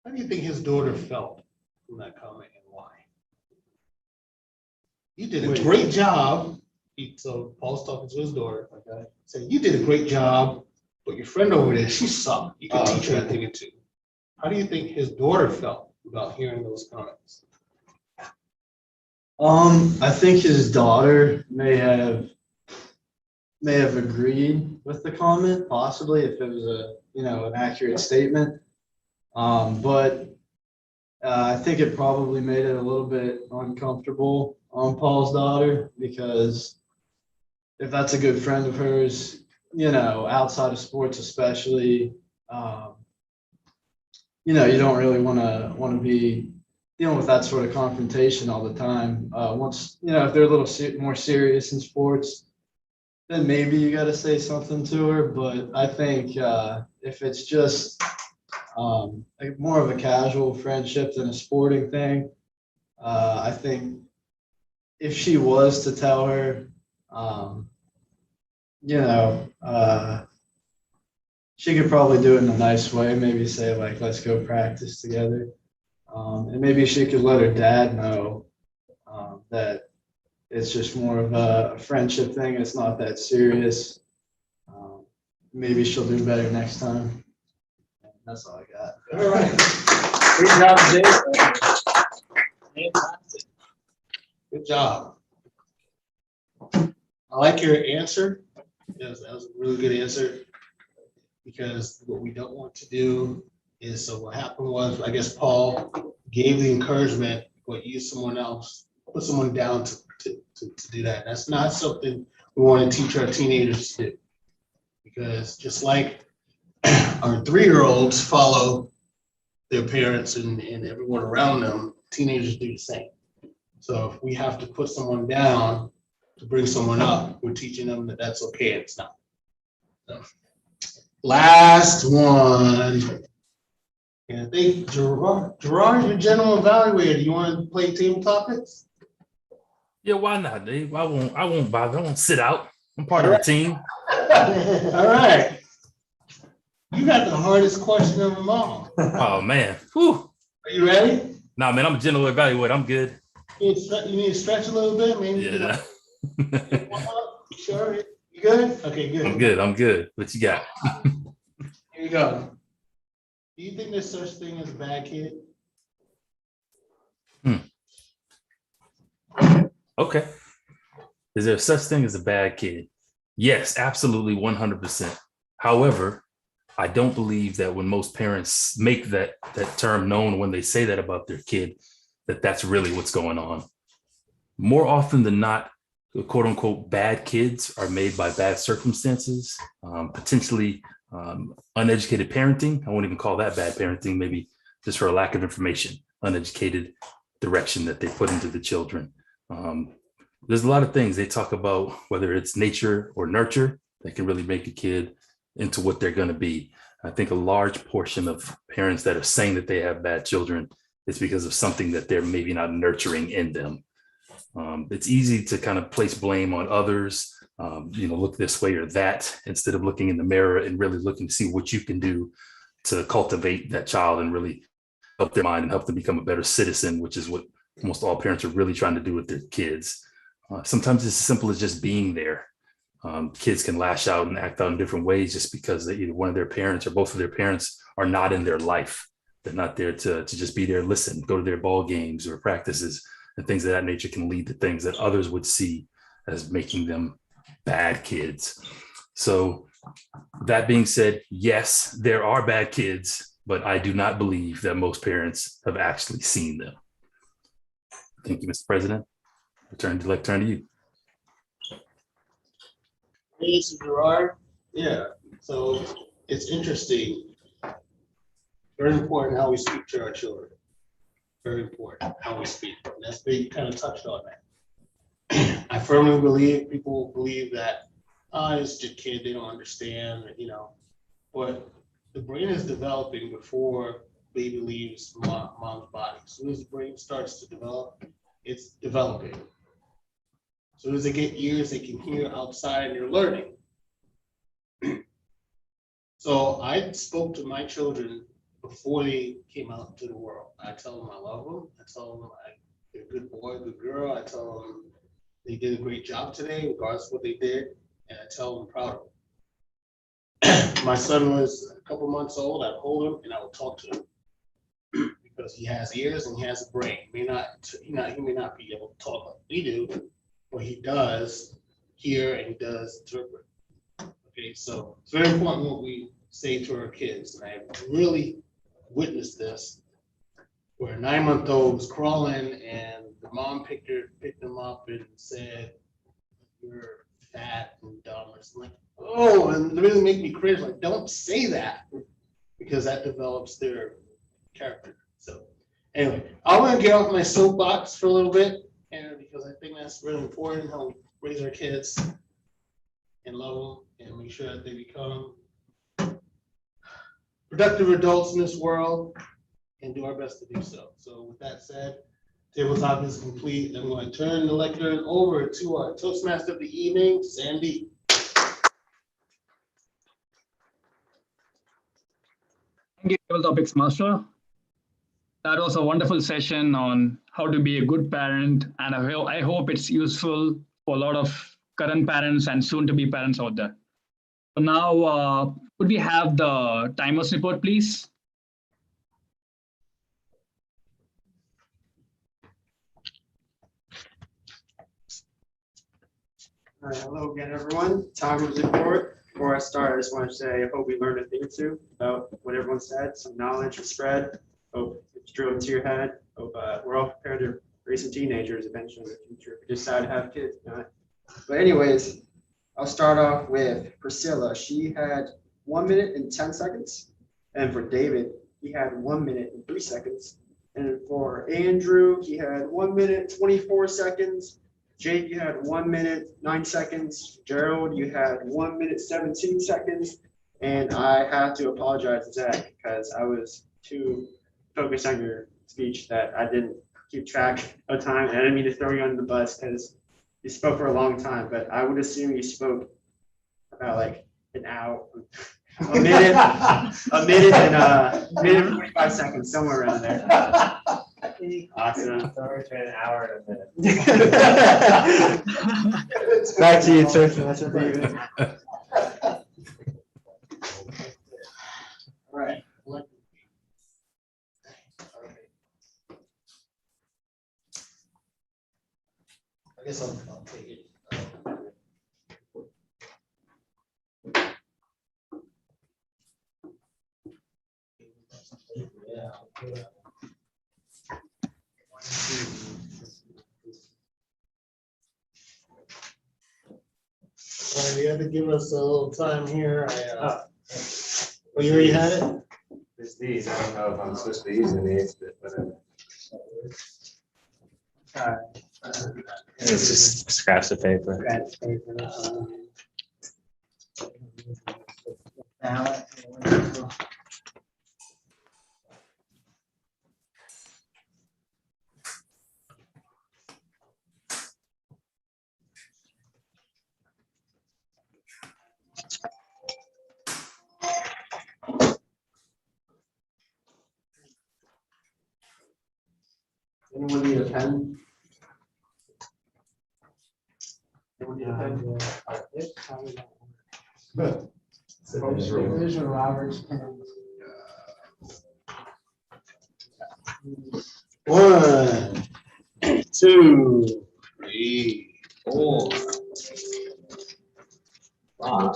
How do you think his daughter felt from that comment, and why? You did a great job. So Paul's talking to his daughter. Okay. Saying, "You did a great job, but your friend over there, she sucked. You could teach her a thing or 2." How do you think his daughter felt about hearing those comments? I think his daughter may have agreed with the comment, possibly, if it was an accurate statement. But I think it probably made it a little bit uncomfortable on Paul's daughter, because if that's a good friend of hers, outside of sports especially, you don't really want to be dealing with that sort of confrontation all the time. Once, if they're a little more serious in sports, then maybe you got to say something to her. But I think if it's just more of a casual friendship than a sporting thing, I think if she was to tell her, she could probably do it in a nice way. Maybe say, like, "Let's go practice together." And maybe she could let her dad know that it's just more of a friendship thing. It's not that serious. Maybe she'll do better next time. That's all I got. All right. Great job, Jake. Fantastic. Good job. I like your answer. That was a really good answer. Because what we don't want to do is, so what happened was, I guess Paul gave the encouragement, but used someone else, put someone down to do that. That's not something we want to teach our teenagers to do. Because just like our 3-year-olds follow their parents and everyone around them, teenagers do the same. So if we have to put someone down to bring someone up, we're teaching them that that's okay and it's not. So, last one. And I think Gerard's your general evaluator. You want to play team topics? Yeah, why not, Dave? I won't bother. I won't sit out. I'm part of the team. All right. You got the hardest question of them all. Oh man. Whew. Are you ready? Nah, man, I'm a general evaluator. I'm good. You need to stretch a little bit, maybe. Yeah. Sure. You good? Okay, good. I'm good. What you got? Here you go. Do you think there's such thing as a bad kid? Okay. Is there such thing as a bad kid? Yes, absolutely, 100%. However, I don't believe that when most parents make that term known, when they say that about their kid, that's really what's going on. More often than not, the quote unquote bad kids are made by bad circumstances, potentially Uneducated parenting, I won't even call that bad parenting, maybe just for a lack of information, uneducated direction that they put into the children. There's a lot of things they talk about, whether it's nature or nurture, that can really make a kid into what they're going to be. I think a large portion of parents that are saying that they have bad children is because of something that they're maybe not nurturing in them. It's easy to kind of place blame on others, look this way or that, instead of looking in the mirror and really looking to see what you can do to cultivate that child and really help their mind and help them become a better citizen, which is what almost all parents are really trying to do with their kids. Sometimes it's as simple as just being there. Kids can lash out and act out in different ways just because either one of their parents or both of their parents are not in their life. They're not there to just be there, listen, go to their ball games or practices, and things of that nature can lead to things that others would see as making them bad kids. So that being said, yes, there are bad kids, but I do not believe that most parents have actually seen them. Thank you, Mr. President. Turn to you. Hey, Mr. Gerard. Yeah, so it's interesting. Very important how we speak to our children. Very important how we speak. That's big. You kind of touched on that. I firmly believe people believe that it's just a kid, they don't understand, but the brain is developing before baby leaves mom's body. As soon as the brain starts to develop, it's developing. As soon as they get ears, they can hear outside and they're learning. So I spoke to my children before they came out into the world. I tell them I love them. I tell them they're a good boy, good girl. I tell them they did a great job today, regardless of what they did. And I tell them I'm proud of them. My son was a couple months old. I'd hold him and I would talk to him because he has ears and he has a brain. He may not be able to talk like we do, but he does hear and he does interpret. Okay, so it's very important what we say to our kids. And I really witnessed this where a 9-month-old was crawling and the mom picked him up and said, "You're fat and dumb," or something. Oh, and it really make me cringe. Like, don't say that, because that develops their character. So anyway, I want to get off my soapbox for a little bit, and because I think that's really important how we raise our kids and love them and make sure that they become productive adults in this world and do our best to do so. So with that said, tabletop is complete. I'm going to turn the lectern over to our Toastmaster of the evening, Sandy. Thank you, Table Topics Master. That was a wonderful session on how to be a good parent, and I hope it's useful for a lot of current parents and soon-to-be parents out there. So now, could we have the timers report, please? All right, hello again, everyone. Timers report. Before I start, I just want to say I hope we learned a thing or two about what everyone said. Some knowledge was spread. Hope it's drilled into your head. Hope we're all prepared to raise some teenagers eventually in the future if we decide to have kids. But anyways, I'll start off with Priscilla. She had 1 minute and 10 seconds. And for David, he had 1 minute and 3 seconds. And for Andrew, he had 1 minute, 24 seconds. Jake, you had 1 minute, 9 seconds. Gerald, you had 1 minute, 17 seconds. And I have to apologize to Zach because I was too focused on your speech that I didn't keep track of time. And I didn't mean to throw you under the bus because you spoke for a long time, but I would assume you spoke about like an hour, a minute and 45 seconds, somewhere around there. Awesome. Somewhere between an hour and a minute. Back to you, Toastmaster David. All right. I guess I'll take it. Yeah. You had to give us a little time here. Oh, you already had it? It's these. I don't know if I'm supposed to be using these, but whatever. It's just scraps of paper. Scratch paper. Ballot. Anyone need a pen? Anyone need a pen? Those are Robert's pens. 1, 2, 3, 4, 5.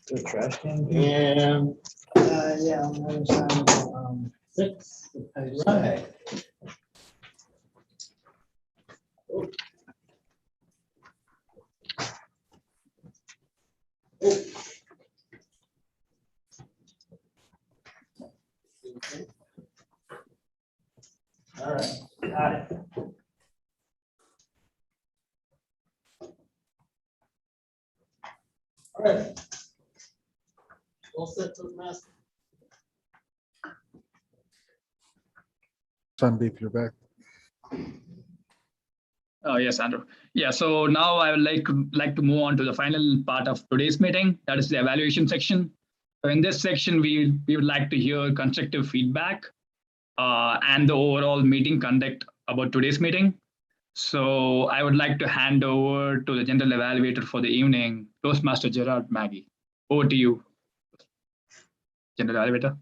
The trash can? And Yeah, on the other side of the, 6. the post. Right. All right, got it. All right. All set, Toastmaster. Sandeep, you're back. Yes, Andrew. Yeah, so now I would like to move on to the final part of today's meeting. That is the evaluation section. So in this section, we would like to hear constructive feedback and the overall meeting conduct about today's meeting. So I would like to hand over to the general evaluator for the evening, Toastmaster Gerard Maggie. Over to you, general evaluator.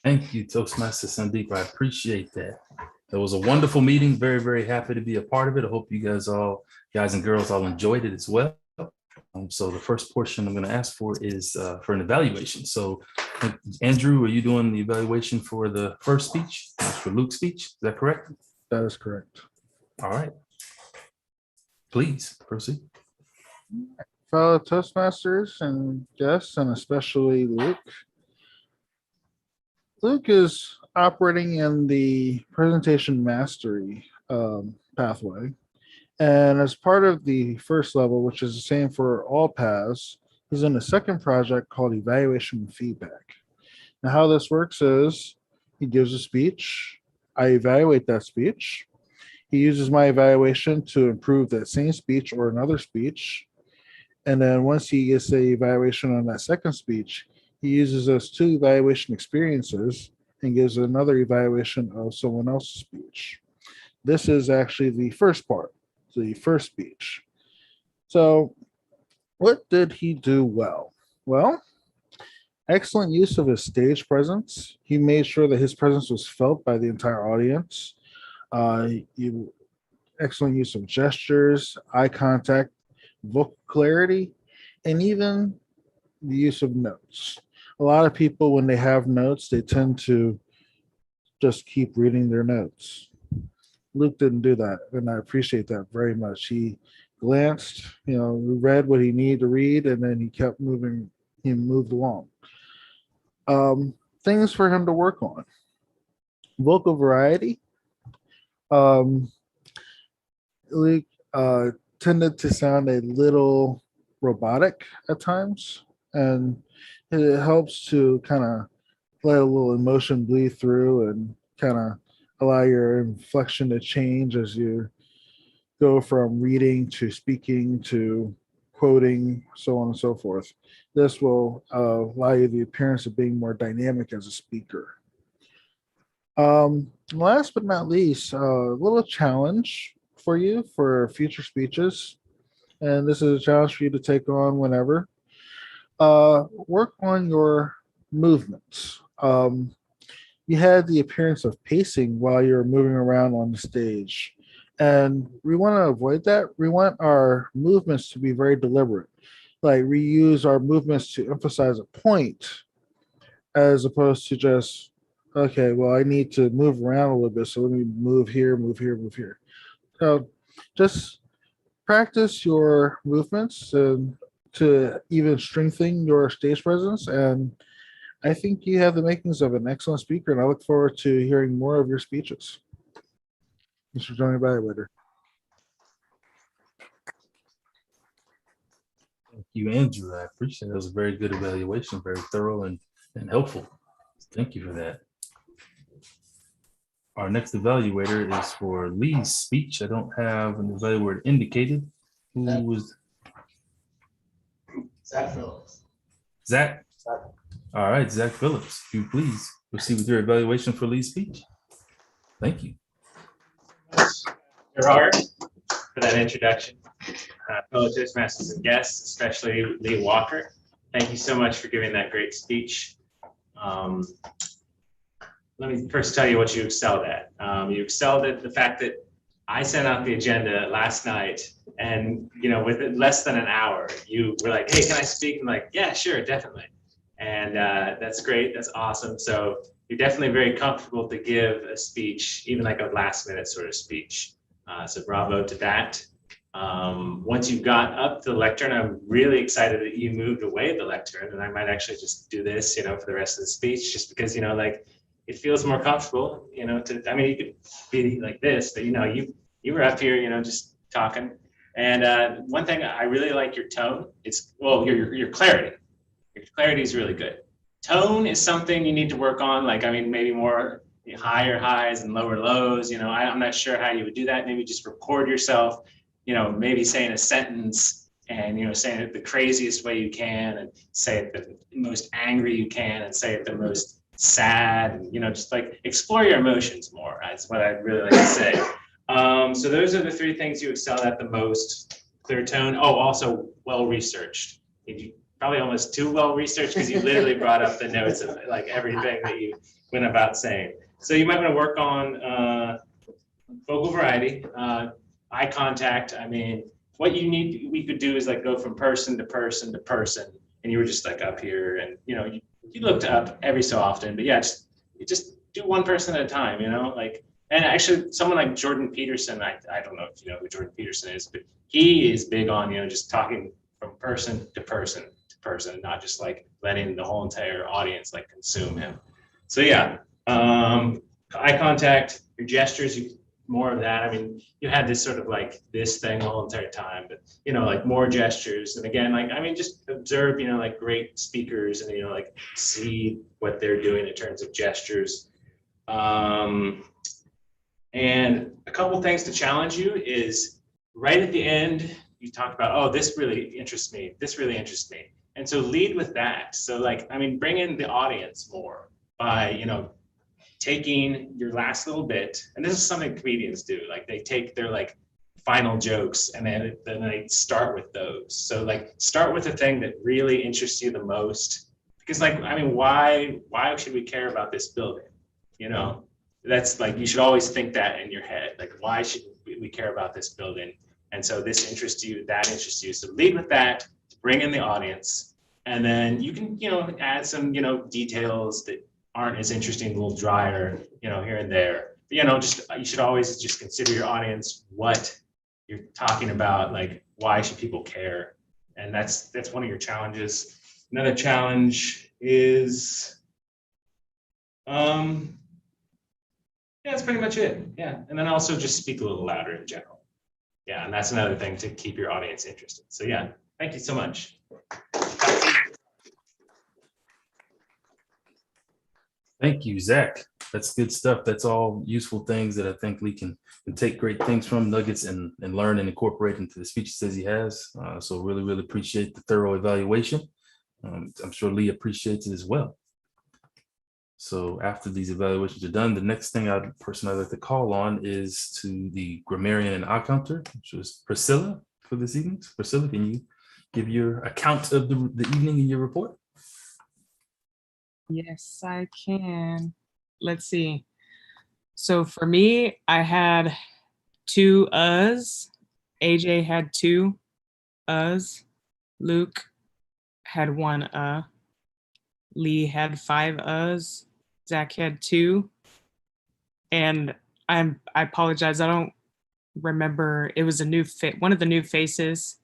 Thank you, Toastmaster Sandeep. I appreciate that. It was a wonderful meeting. Very, very happy to be a part of it. I hope you guys and girls all enjoyed it as well. So the first portion I'm going to ask for is for an evaluation. So Andrew, are you doing the evaluation for the first speech? That's for Luke's speech. Is that correct? That is correct. All right. Please proceed. Fellow Toastmasters and guests, and especially Luke. Luke is operating in the presentation mastery pathway. And as part of the first level, which is the same for all paths, he's in a second project called Evaluation and Feedback. Now, how this works is he gives a speech, I evaluate that speech. He uses my evaluation to improve that same speech or another speech. And then once he gets the evaluation on that second speech, he uses those two evaluation experiences and gives another evaluation of someone else's speech. This is actually the first part, the first speech. So what did he do well? Well, excellent use of his stage presence. He made sure that his presence was felt by the entire audience. Excellent use of gestures, eye contact, vocal clarity, and even the use of notes. A lot of people, when they have notes, they tend to just keep reading their notes. Luke didn't do that, and I appreciate that very much. He glanced, read what he needed to read, and then he kept moving. He moved along. Things for him to work on. Vocal variety. Luke tended to sound a little robotic at times, and it helps to kind of let a little emotion bleed through and kind of allow your inflection to change as you go from reading to speaking to quoting, so on and so forth. This will allow you the appearance of being more dynamic as a speaker. Last but not least, a little challenge for you for future speeches. And this is a challenge for you to take on whenever. Work on your movements. You had the appearance of pacing while you're moving around on the stage. And we want to avoid that. We want our movements to be very deliberate. Like we use our movements to emphasize a point as opposed to just, okay, well, I need to move around a little bit. So let me move here, move here, move here. So just practice your movements and to even strengthen your stage presence. And I think you have the makings of an excellent speaker, and I look forward to hearing more of your speeches. Mr. Johnny Evaluator. Thank you, Andrew. I appreciate it. It was a very good evaluation, very thorough and helpful. Thank you for that. Our next evaluator is for Lee's speech. I don't have an evaluator indicated. Who was Zach Phillips. Zach? All right, Zach Phillips, if you please proceed with your evaluation for Lee's speech. Thank you. Gerard, for that introduction. Fellow Toastmasters and guests, especially Lee Walker. Thank you so much for giving that great speech. Let me first tell you what you excelled at. You excelled at the fact that I sent out the agenda last night, and within less than an hour, you were like, "Hey, can I speak?" I'm like, "Yeah, sure, definitely." And that's great. That's awesome. So you're definitely very comfortable to give a speech, even like a last minute sort of speech. So bravo to that. Once you got up to the lectern, I'm really excited that you moved away the lectern, and I might actually just do this, for the rest of the speech, just because, like, it feels more comfortable, you could be like this, but you were up here, just talking. And one thing I really like your tone. Your clarity. Your clarity is really good. Tone is something you need to work on. Maybe more higher highs and lower lows. I'm not sure how you would do that. Maybe just record yourself, maybe saying a sentence and, saying it the craziest way you can, and say it the most angry you can, and say it the most sad, and, just like explore your emotions more. That's what I'd really like to say. So those are the three things you excel at the most. Clear tone. Oh, also well-researched. Probably almost too well-researched, because you literally brought up the notes of like everything that you went about saying. So you might want to work on vocal variety, eye contact. What we could do is like go from person to person to person, and you were just like up here, and you looked up every so often, but yeah, just do one person at a time, and actually someone like Jordan Peterson, I don't know if you know who Jordan Peterson is, but he is big on, just talking from person to person to person, not just like letting the whole entire audience like consume him. So yeah, eye contact, your gestures, more of that. You had this sort of like this thing the whole entire time, but like more gestures. And again, just observe, like great speakers, and like see what they're doing in terms of gestures. And a couple things to challenge you is right at the end, you talk about, oh, this really interests me. This really interests me. And so lead with that. So bring in the audience more by, taking your last little bit, and this is something comedians do. Like they take their like final jokes, and then they start with those. So like start with the thing that really interests you the most, because why should we care about this building? That's like, you should always think that in your head. Like, why should we care about this building? And so this interests you, that interests you. So lead with that to bring in the audience, and then you can add some details that aren't as interesting, a little drier, here and there. But, you should always just consider your audience, what you're talking about, like why should people care? And that's one of your challenges. Another challenge is, that's pretty much it. Yeah, and then also just speak a little louder in general. Yeah, and that's another thing to keep your audience interested. So yeah, thank you so much. Thank you, Zach. That's good stuff. That's all useful things that I think Lee can take great things from, nuggets, and learn and incorporate into the speeches as he has. So really, really appreciate the thorough evaluation. I'm sure Lee appreciates it as well. So after these evaluations are done, the next person I'd like to call on is to the grammarian and accounter, which was Priscilla for this evening. So Priscilla, can you give your account of the evening in your report? Yes, I can. Let's see. So for me, I had 2 uhs. AJ had 2 uhs. Luke had 1 Lee had 5 uhs. Zach had 2. And I apologize. I don't remember. It was one of the new faces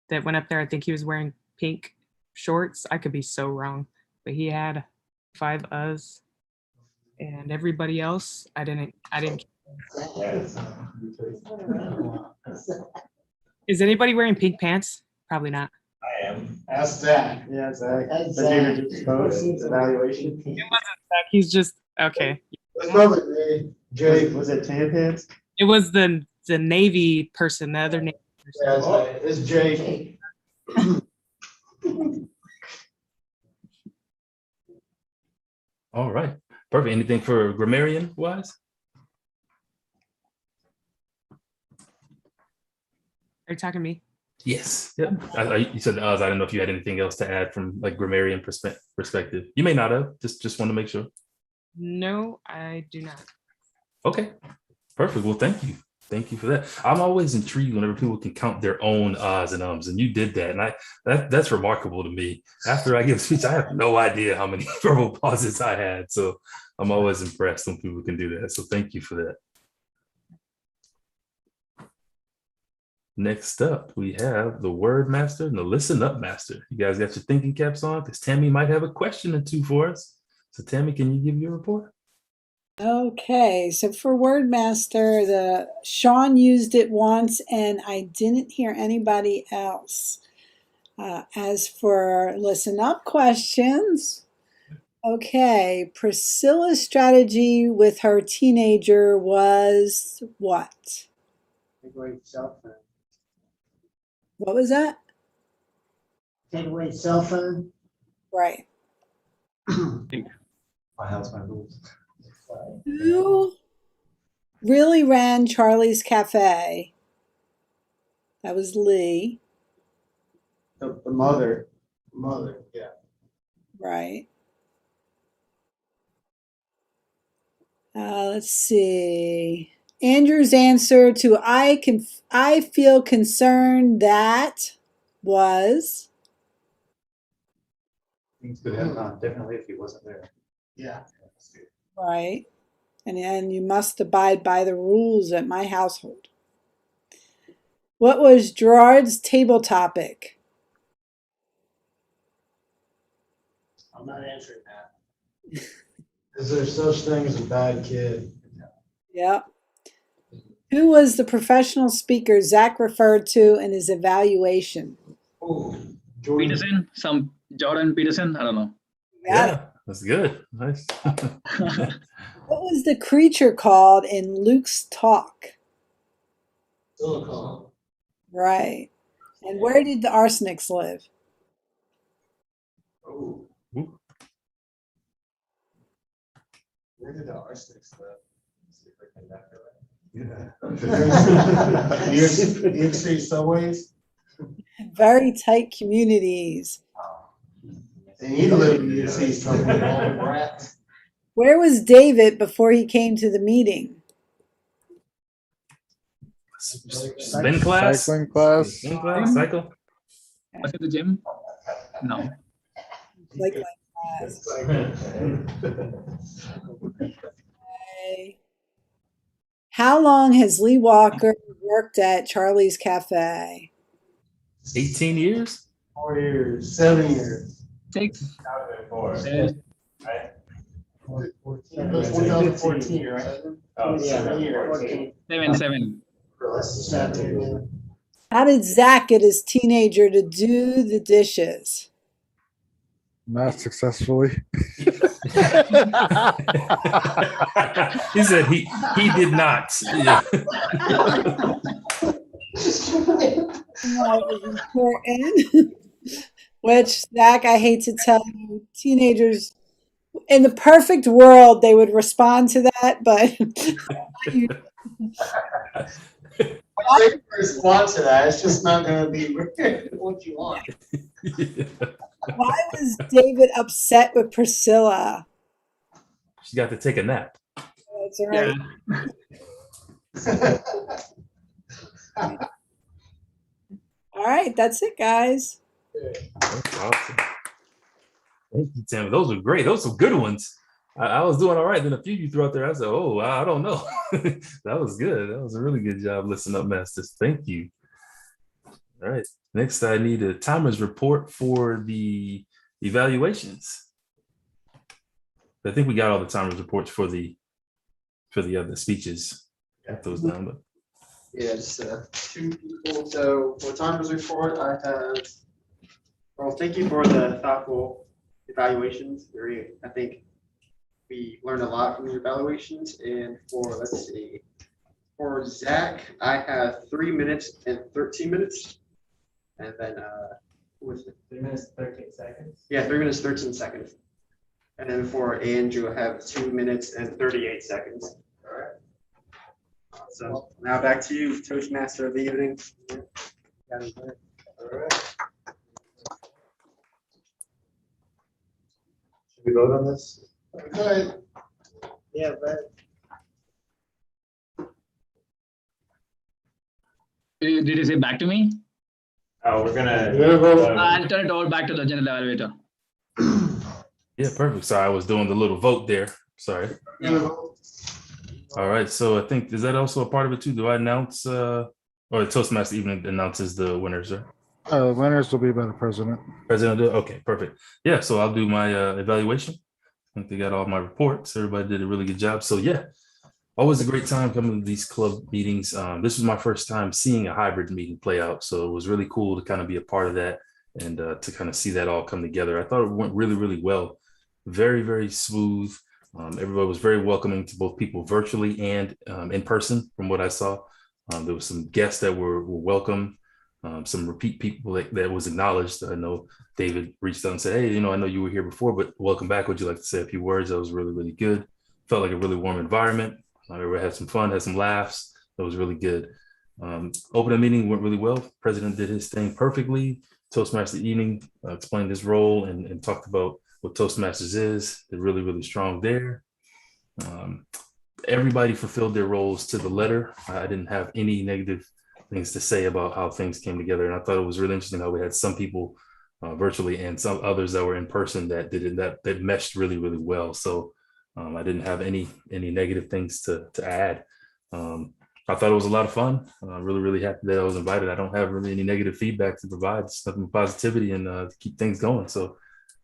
that went up there. I think he was wearing pink shorts. I could be so wrong, but he had 5 uhs, and everybody else, I didn't. Is anybody wearing pink pants? Probably not. I am. Ask Zach. Yeah, Zach. That's Did you Zach. just post evaluation? He's just okay. It's probably me, Jake. Was it tan pants? It was the Navy person, the other Navy person. Yeah, it's Jake. All right. Perfect. Anything for grammarian wise? Are you talking to me? Yes. Yep. You said I don't know if you had anything else to add from like grammarian perspective. You may not have. Just want to make sure. No, I do not. Okay. Perfect. Well, thank you. Thank you for that. I'm always intrigued whenever people can count their own ahs and ums, and you did that, and that's remarkable to me. After I give a speech, I have no idea how many verbal pauses I had, so I'm always impressed when people can do that. So thank you for that. Next up, we have the word master and the listen up master. You guys got your thinking caps on because Tammy might have a question or two for us. So Tammy, can you give your report? Okay, so for Wordmaster, Sean used it once and I didn't hear anybody else. As for listen up questions, okay, Priscilla's strategy with her teenager was what? Take away cell phone. What was that? Take away cell phone. Right. My house, my rules. Who really ran Charlie's Cafe? That was Lee. The mother. Mother, yeah. Right. Let's see. Andrew's answer to I feel concerned that was Things could have gone differently if he wasn't there. Yeah. right. And you must abide by the rules at my household. What was Gerard's table topic? I'm not answering that. Is there such thing as a bad kid? Yep. Who was the professional speaker Zach referred to in his evaluation? Oh, Jordan. Peterson, some Jordan Peterson. I don't know. Yeah, that's good. Nice. What was the creature called in Luke's talk? Silicon. Right. And where did the arsenics live? Oh, Ooh. where did the arsenics live? See if I can back that Yeah. New York City subways? Very tight communities. They need to live in New York City subway, all the brats. Where was David before he came to the meeting? Spin class? Cycling class. Spin class? Cycle? Was it the gym? No. Like how long has Lee Walker worked at Charlie's Cafe? 18 years? 4 years, 7 years. 6. 4. 7. 2014, right? Oh, Yeah, 7 year, years. 14. 7. How did Zach get his teenager to do the dishes? Not successfully. He said he did not. Yeah. That was important. Which, Zach, I hate to tell you, teenagers, in the perfect world, they would respond to that, but I can respond to that. It's just not going to be what you want. why was David upset with Priscilla? She got to take a nap. That's all right. All right, that's it, guys. That's awesome. Thank you, Tim. Those were great. Those were good ones. I was doing all right. Then a few you threw out there, I said, oh, I don't know. That was good. That was a really good job, listen up, masters. Thank you. All right. Next, I need a timer's report for the evaluations. I think we got all the timer's reports for the other speeches. Got those down, but Yeah, just two people. So for timer's report, I have, well, thank you for the thoughtful evaluations. I think we learned a lot from the evaluations. And for, let's see, for Zach, I have 3 minutes and 13 minutes. And then, with 3 minutes, 13 seconds. yeah, 3 minutes, 13 seconds. And then for Andrew, I have 2 minutes and 38 seconds. All right. So now back to you, Toastmaster of the evening. All right. Should we vote on this? Good. Yeah, but Did you say back to me? Oh, we're gonna. I'll turn it all back to the general evaluator. yeah, perfect. Sorry, I was doing the little vote there. Sorry. All right. So I think, is that also a part of it too? Do I announce, or the Toastmaster even announces the winners, sir? Winners will be by the president. President, okay, perfect. Yeah, so I'll do my evaluation. I think they got all my reports. Everybody did a really good job. So yeah, always a great time coming to these club meetings. This was my first time seeing a hybrid meeting play out. So it was really cool to kind of be a part of that and to kind of see that all come together. I thought it went really, really well. Very, very smooth. Everybody was very welcoming to both people virtually and in person from what I saw. There was some guests that were welcome. Some repeat people that was acknowledged. I know David reached out and said, hey, I know you were here before, but welcome back. Would you like to say a few words? That was really, really good. Felt like a really warm environment. Everybody had some fun, had some laughs. That was really good. Opening meeting went really well. President did his thing perfectly. Toastmaster evening explained his role and talked about what Toastmasters is. They're really, really strong there. Everybody fulfilled their roles to the letter. I didn't have any negative things to say about how things came together. And I thought it was really interesting how we had some people virtually and some others that were in person that that meshed really, really well. So I didn't have any negative things to add. I thought it was a lot of fun. Really, really happy that I was invited. I don't have really any negative feedback to provide. It's nothing but positivity and to keep things going. So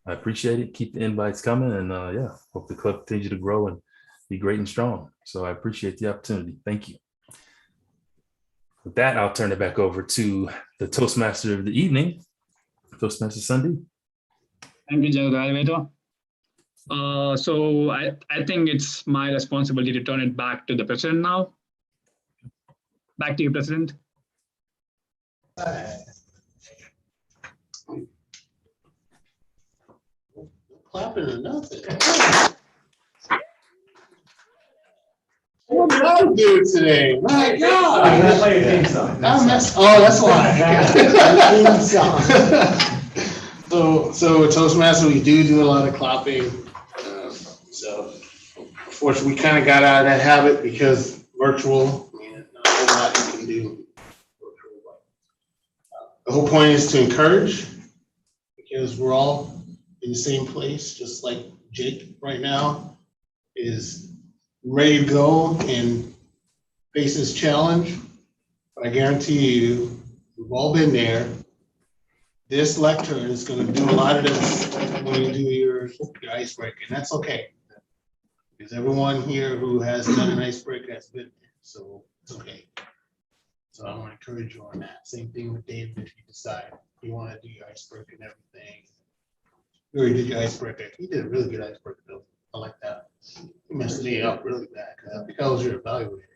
I appreciate it. Keep the invites coming. And yeah, hope the club continues to grow and be great and strong. So I appreciate the opportunity. Thank you. With that, I'll turn it back over to the Toastmaster of the evening, Toastmaster Sunday. Thank you, General Evaluator. So I think it's my responsibility to turn it back to the president now. Back to you, President. Clapping or nothing. What did I do today? My God. I'm gonna play your theme song. Oh, that's why. So Toastmaster, we do a lot of clapping. So unfortunately, we kind of got out of that habit because virtual. I mean, not a whole lot you can do virtual. The whole point is to encourage, because we're all in the same place, just like Jake right now is ready to go and face this challenge. But I guarantee you, we've all been there. This lectern is going to do a lot of this when you do your icebreaker, and that's okay. Because everyone here who has done an icebreaker has been there, so it's okay. So I want to encourage you on that. Same thing with David, if you decide you want to do your icebreaker and everything. You already did your icebreaker. You did a really good icebreaker, though. I like that. You messed me up really bad because I was your evaluator.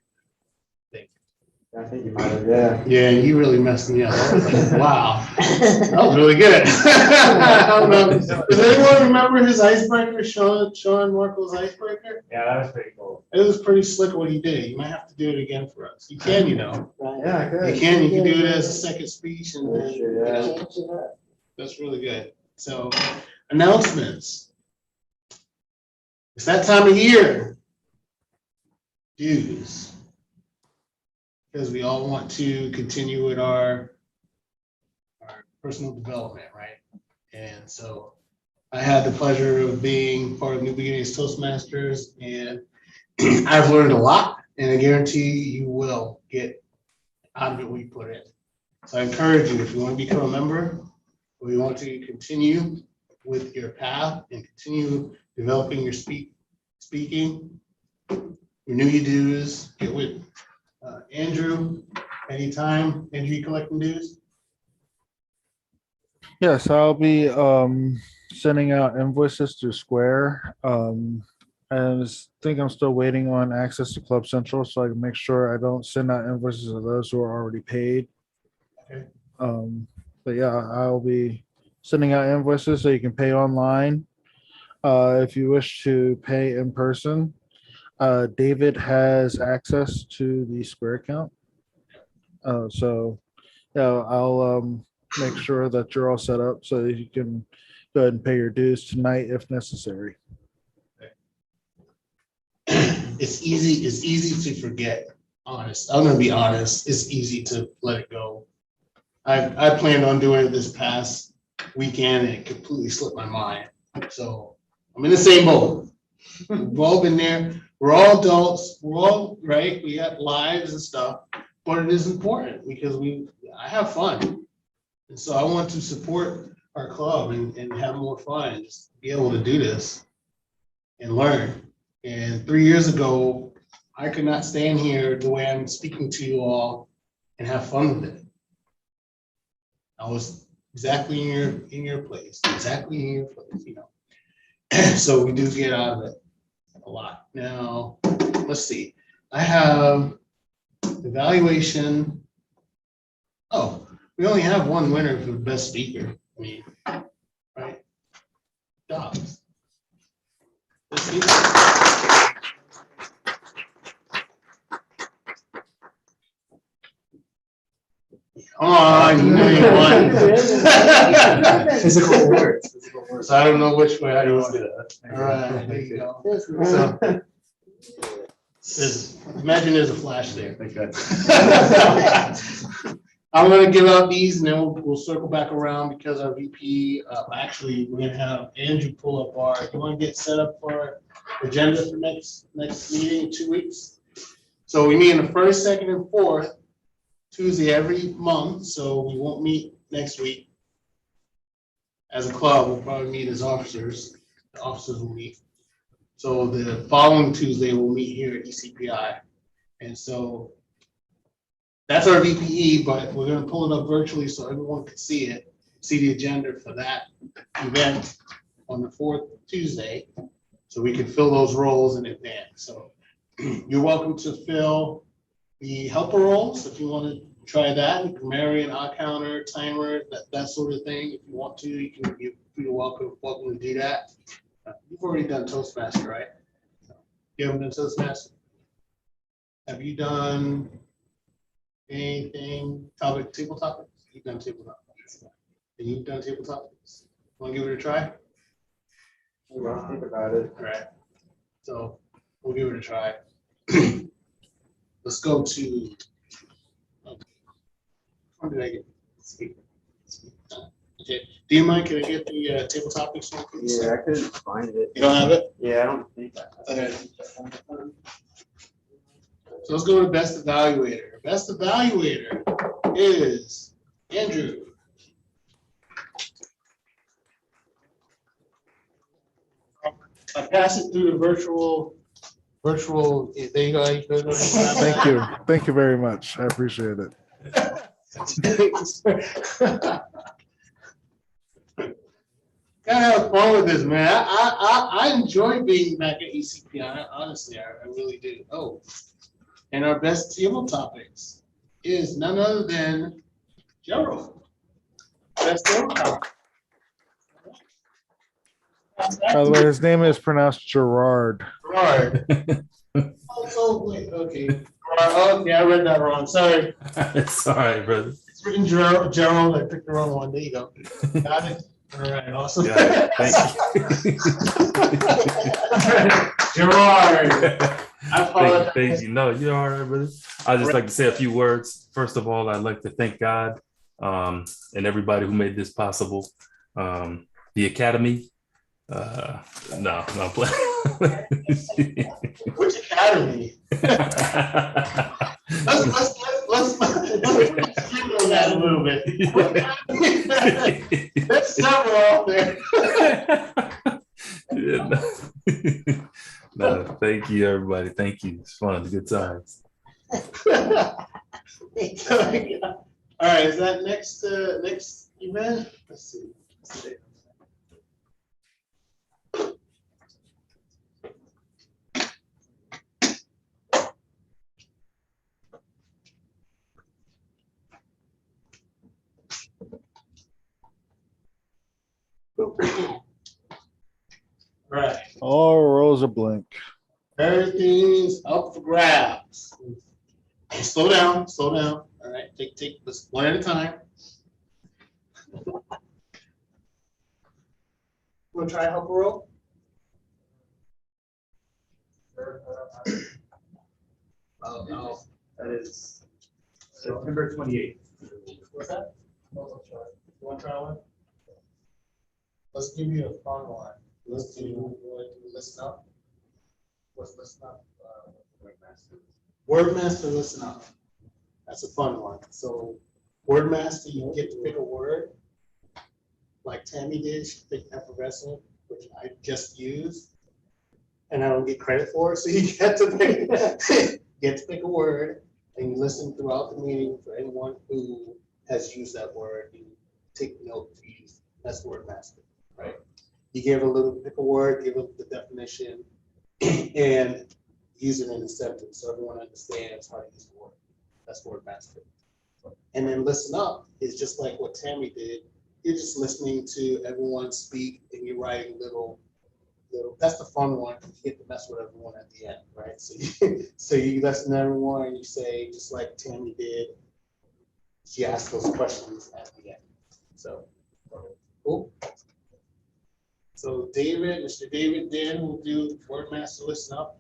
I think you might have, yeah. Yeah, you really messed me up. I was like, wow, that was really good. I don't know. Does anyone remember his icebreaker, Sean Markle's icebreaker? Yeah, that was pretty cool. It was pretty slick what he did. You might have to do it again for us. You can, Yeah, I could. You can do it as a second speech, and then, Yeah. that's really good. So, announcements. It's that time of year. Dues. Because we all want to continue with our personal development, right? And so I had the pleasure of being part of New Beginnings Toastmasters, and I've learned a lot, and I guarantee you will get out of it what you put in. So I encourage you, if you want to become a member, or you want to continue with your path and continue developing your speaking, renew your dues, get with Andrew anytime. Andrew, you collecting dues? Yes, I'll be sending out invoices through Square. I think I'm still waiting on access to Club Central, so I can make sure I don't send out invoices to those who are already paid. Okay. But yeah, I'll be sending out invoices so you can pay online. If you wish to pay in person, David has access to the Square account. So yeah, I'll make sure that you're all set up so that you can go ahead and pay your dues tonight if necessary. It's easy to forget. Honest, I'm gonna be honest. It's easy to let it go. I planned on doing it this past weekend and it completely slipped my mind. So I'm in the same boat. We've all been there. We're all adults. We're all right. We got lives and stuff, but it is important because I have fun. And so I want to support our club and have more fun and just be able to do this and learn. And 3 years ago, I could not stand here the way I'm speaking to you all and have fun with it. I was exactly in your place, you know. So we do get out of it a lot. Now, let's see. I have evaluation. Oh, we only have one winner for the best speaker. I mean, right? Dobbs. Best speaker. Come on, you know you won. Physical words. So I don't know which way I want it. All right, there you go. So, imagine there's a flash there. I'm gonna give out these and then we'll circle back around because our VP, actually, we're gonna have Andrew pull up you wanna get set up for our agenda for next meeting in 2 weeks? So we meet in the first, second, and fourth Tuesday every month, so we won't meet next week. As a club, we'll probably meet as officers. The officers will meet. So the following Tuesday, we'll meet here at ECPI. And so that's our VPE, but we're gonna pull it up virtually so everyone can see it, see the agenda for that event on the fourth Tuesday. So we can fill those roles in advance. So you're welcome to fill the helper roles if you want to try that. You can marry an odd counter, timer, that sort of thing. If you want to, you're welcome to do that. You've already done Toastmaster, right? You haven't done Toastmaster? Have you done anything table topics? You've done table topics. And you've done table topics. Want to give it a try? Well, think about it. All right. So we'll give it a try. Let's go to. How did I get? Okay. Do you mind? Can I get the table topics? Yeah, I couldn't find it. You don't have it? Yeah, I don't think that. Okay. So let's go to best evaluator. Best evaluator is Andrew. I pass it through the virtual. There you go. Thank you very much. I appreciate it. Gotta have fun with this, man. I enjoy being back at ECPI. Honestly, I really do. Oh, and our best table topics is none other than Gerald. Best table topic. By the way, his name is pronounced Gerard. Gerard. Oh, wait, okay. Okay, I read that wrong. Sorry. It's all right, brother. It's written Gerald. I picked the wrong one. There you go. Got it. All right, awesome. Yeah, thank you. Gerard. Thank you. No, you're all right, brother. I'd just like to say a few words. First of all, I'd like to thank God and everybody who made this possible. The Academy. No, Which Academy? let's on that a little bit. There's several out there. Yeah, no, thank you, everybody. Thank you. It's fun. Good times. All right, is that next event? Let's see. Right. All rows are blank. Everything's up for grabs. Slow down, slow down. All right, take this one at a time. Want to try help a roll? Oh, no. That is September 28th. What's that? You want to try one? Let's give you a fun one. Let's do listen up. What's listen up? Wordmaster, listen up. That's a fun one. So Wordmaster, you get to pick a word. Like Tammy did, she picked effervescent, which I just used. And I don't get credit for it. So you get to pick a word and you listen throughout the meeting for anyone who has used that word. You take note to use. That's Wordmaster, right? You give pick a word, give it the definition, and use it in a sentence so everyone understands how to use the word. That's Wordmaster. And then listen up is just like what Tammy did. You're just listening to everyone speak and you're writing little, that's the fun one. You get to mess with everyone at the end, right? So you listen to everyone and you say, just like Tammy did, she asked those questions at the end. So, cool. So Mr. David Dan will do Wordmaster listen up.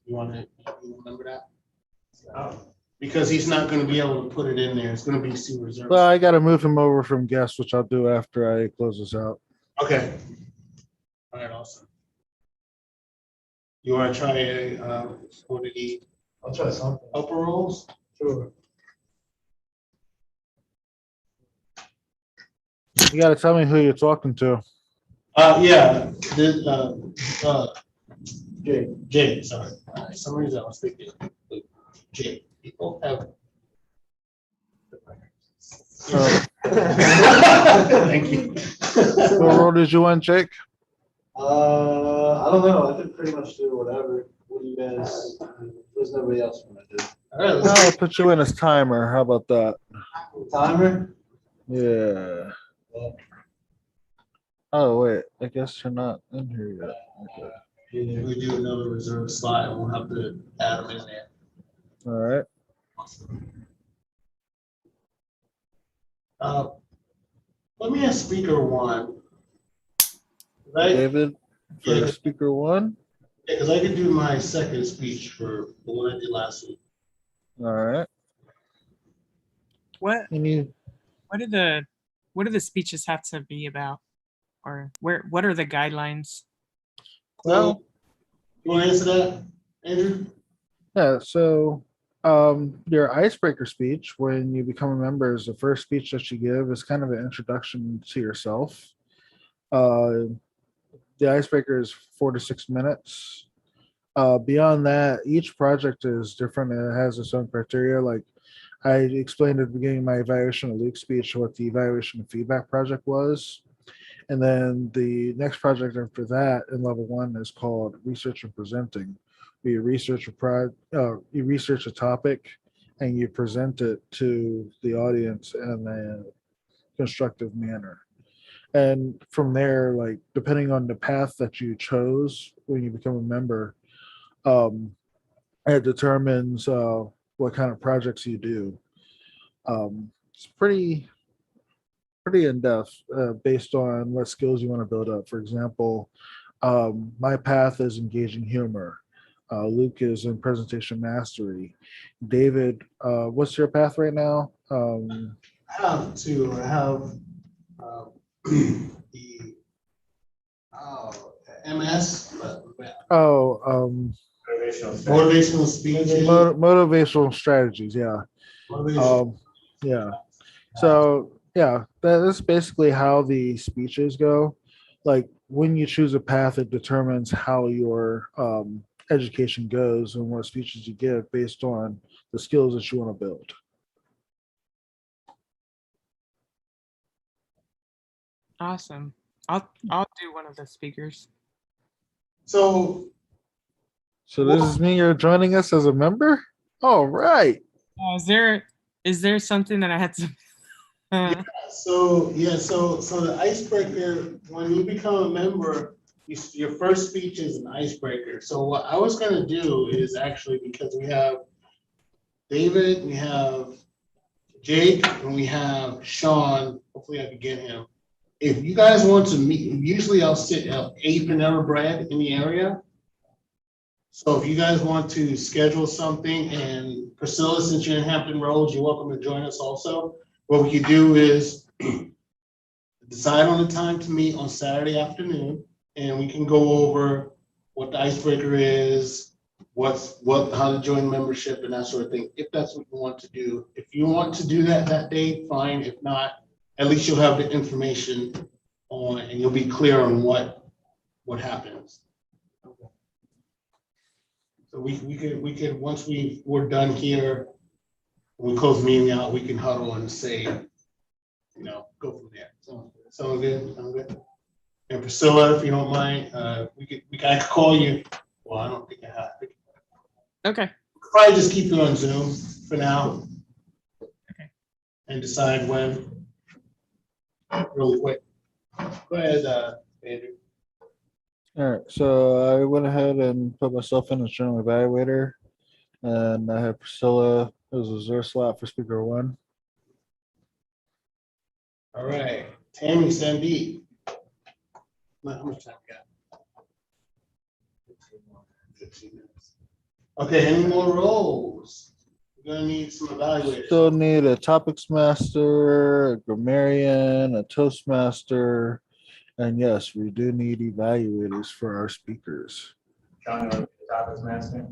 You remember that? Because he's not going to be able to put it in there. It's going to be C reserved. Well, I got to move him over from guest, which I'll do after I close this out. Okay. All right, awesome. You want to try what did he? I'll try something. Upper rolls? Sure. You got to tell me who you're talking to. Yeah. Jay, sorry. For some reason I was thinking Jay. People have. Thank you. What role did you want, Jake? I don't know. I could pretty much do whatever. What do you guys? There's nobody else want to do. All right, I'll put you in as timer. How about that? Timer? Yeah. Oh wait, I guess you're not in here yet. Okay. Yeah, we do another reserve slot and we'll have to add them in there. All right. Let me ask speaker one. Right? David, for Yeah. speaker one. Yeah, because I could do my second speech for the one I did last week. All right. What And you, what do the speeches have to be about? Or what are the guidelines? Well, you want to answer that, Andrew? yeah. So, your icebreaker speech when you become a member is the first speech that you give. Is kind of an introduction to yourself. The icebreaker is 4 to 6 minutes. Beyond that, each project is different and it has its own criteria. Like I explained at the beginning of my evaluation of Luke's speech what the evaluation and feedback project was. And then the next project after that in level 1 is called research and presenting. Where you research a topic and you present it to the audience in a constructive manner. And from there, like depending on the path that you chose when you become a member, it determines what kind of projects you do. It's pretty in depth based on what skills you want to build up. For example, my path is engaging humor. Luke is in presentation mastery. David, what's your path right now? I have two. I have the MS, Oh, motivational speeches. motivational strategies. Yeah. Motivation. Yeah. So yeah, that is basically how the speeches go. Like when you choose a path, it determines how your education goes and what speeches you give based on the skills that you want to build. Awesome. I'll do one of the speakers. So So this is me. You're joining us as a member. All right. Is there something that I had to? So the icebreaker, when you become a member, your first speech is an icebreaker. So what I was gonna do is actually, because we have David, we have Jake, and we have Sean, hopefully I can get him. If you guys want to meet, usually I'll sit at 8 Panera Bread in the area. So if you guys want to schedule something, and Priscilla, since you're in Hampton Roads, you're welcome to join us also. What we could do is decide on a time to meet on Saturday afternoon, and we can go over what the icebreaker is, how to join membership and that sort of thing, if that's what you want to do. If you want to do that day, fine. If not, at least you'll have the information on, and you'll be clear on what happens. So we could once we're done here, when we close the meeting out, we can huddle and say, go from there. So sound good? Sound good? And Priscilla, if you don't mind, I could call you. Well, I don't think I have. Okay. Probably just keep you on Zoom for now. Okay. And decide when. Really quick. Go ahead, Andrew. All right. So I went ahead and put myself in as general evaluator, and I have Priscilla as a reserve slot for speaker one. All right. Tammy Sandeep. How much time we got? 15 minutes. Okay, any more roles? We're gonna need some evaluators. Still need a topics master, a grammarian, a Toastmaster, and yes, we do need evaluators for our speakers. John, you want to be the topics master?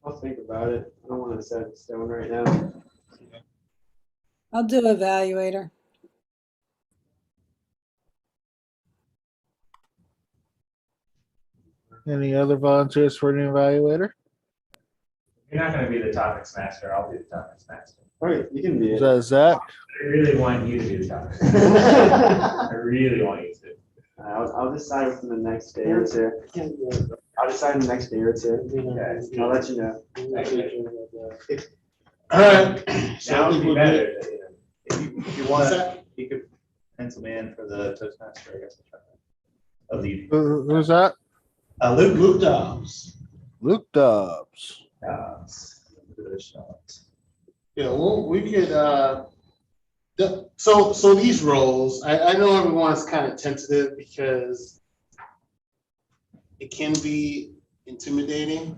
I'll think about it. I don't want to set it in stone right now. I'll do evaluator. Any other volunteers for an evaluator? You're not going to be the topics master. I'll be the topics master. All right, you can be Is it. that Zach? I really want you to be the topics master. I really want you to. I'll decide within the next day or two. I'll decide in the next day or two. Okay. I'll let you know. All right. That would be better. If you want, you could pencil me in for the Toastmaster, I guess. Of the Who's that? Luke Dobbs. Luke Dobbs. Yeah, well, we could, so these roles, I know everyone's kind of tentative because it can be intimidating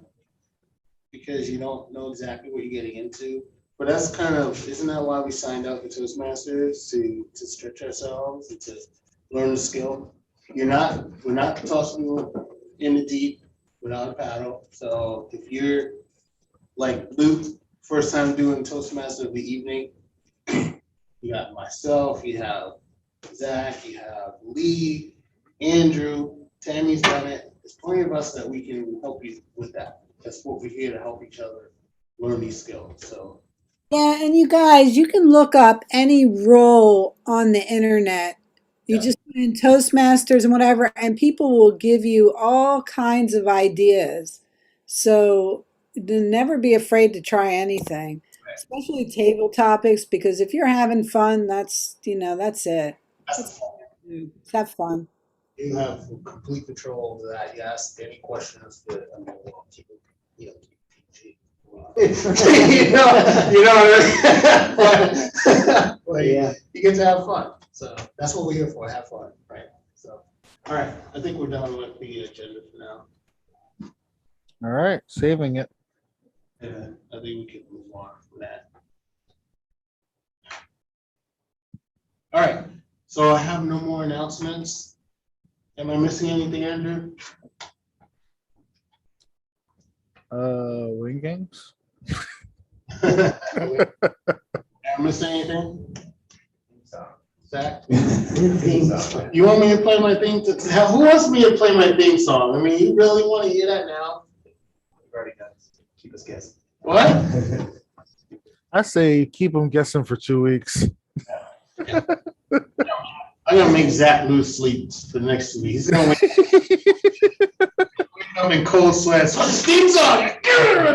because you don't know exactly what you're getting into. But that's kind of, isn't that why we signed up for Toastmasters, to stretch ourselves and to learn the skill? We're not tossing you in the deep without a paddle. So if you're like Luke, first time doing Toastmaster of the evening, you got myself, you have Zach, you have Lee, Andrew, Tammy's done it. There's plenty of us that we can help you with that. That's what we're here to help each other learn these skills. So Yeah, and you guys, you can look up any role on the internet. You just put in Toastmasters and whatever, and people will give you all kinds of ideas. So never be afraid to try anything, especially table topics, because if you're having fun, that's it. Let's have fun. you have complete control over that. You ask any questions that keep PG. you know what I mean? But yeah, you get to have fun. So that's what we're here for, have fun, right? So, all right, I think we're done with the agenda for now. All right, saving it. Yeah, I think we can move on from that. All right, so I have no more announcements. Am I missing anything, Andrew? Wing games. Am I missing anything? Zach? You want me to play my theme? Who wants me to play my theme song? I mean, you really want to hear that now? We've already got it. Keep us guessing. What? I say keep them guessing for 2 weeks. I'm gonna make Zach lose sleep for the next 2 weeks. He's gonna wake up in cold sweats. What's the theme song?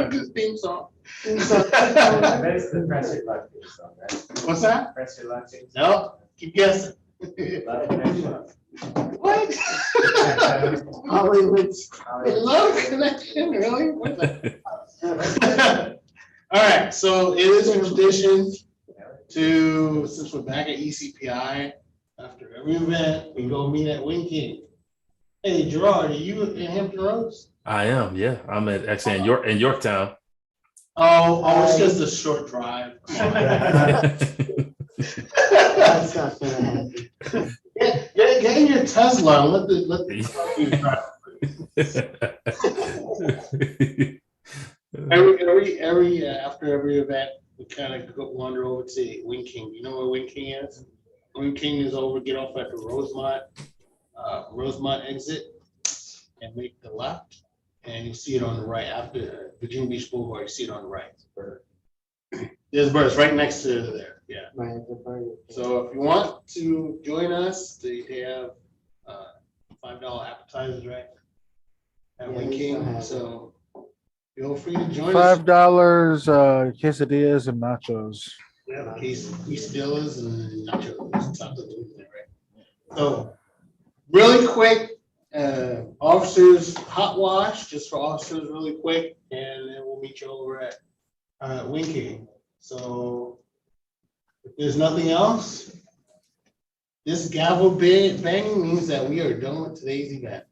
This theme song. That's the press your luck theme song, right? What's that? Press your luck theme song. No, keep guessing. What? Hollywood's love connection, really? What the- All right, so it is a tradition to, since we're back at ECPI, after every event, we go meet at Wing King. Hey, Gerard, are you in Hampton Roads? I am, yeah. I'm actually in Yorktown. Oh, it's just a short drive. Come on. That's not gonna happen. Get in your Tesla and let the every after every event, we kind of wander over to Wing King. You know where Wing King is? Wing King is over. Get off at the Rosemont exit, and make the left, and you see it on the right after Virginia Beach Boulevard. You see it on the right. There's birds right next to there. Yeah. Right, the bird. So if you want to join us, they have $5 appetizers, right? At Yeah, Wing we still King, have so feel free to join us. $5 quesadillas and nachos. Yeah, quesadillas and nachos, tacos, right? So really quick, officers hot wash just for officers really quick, and then we'll meet you over at Wing King. So if there's nothing else, this gavel banging means that we are done with today's event.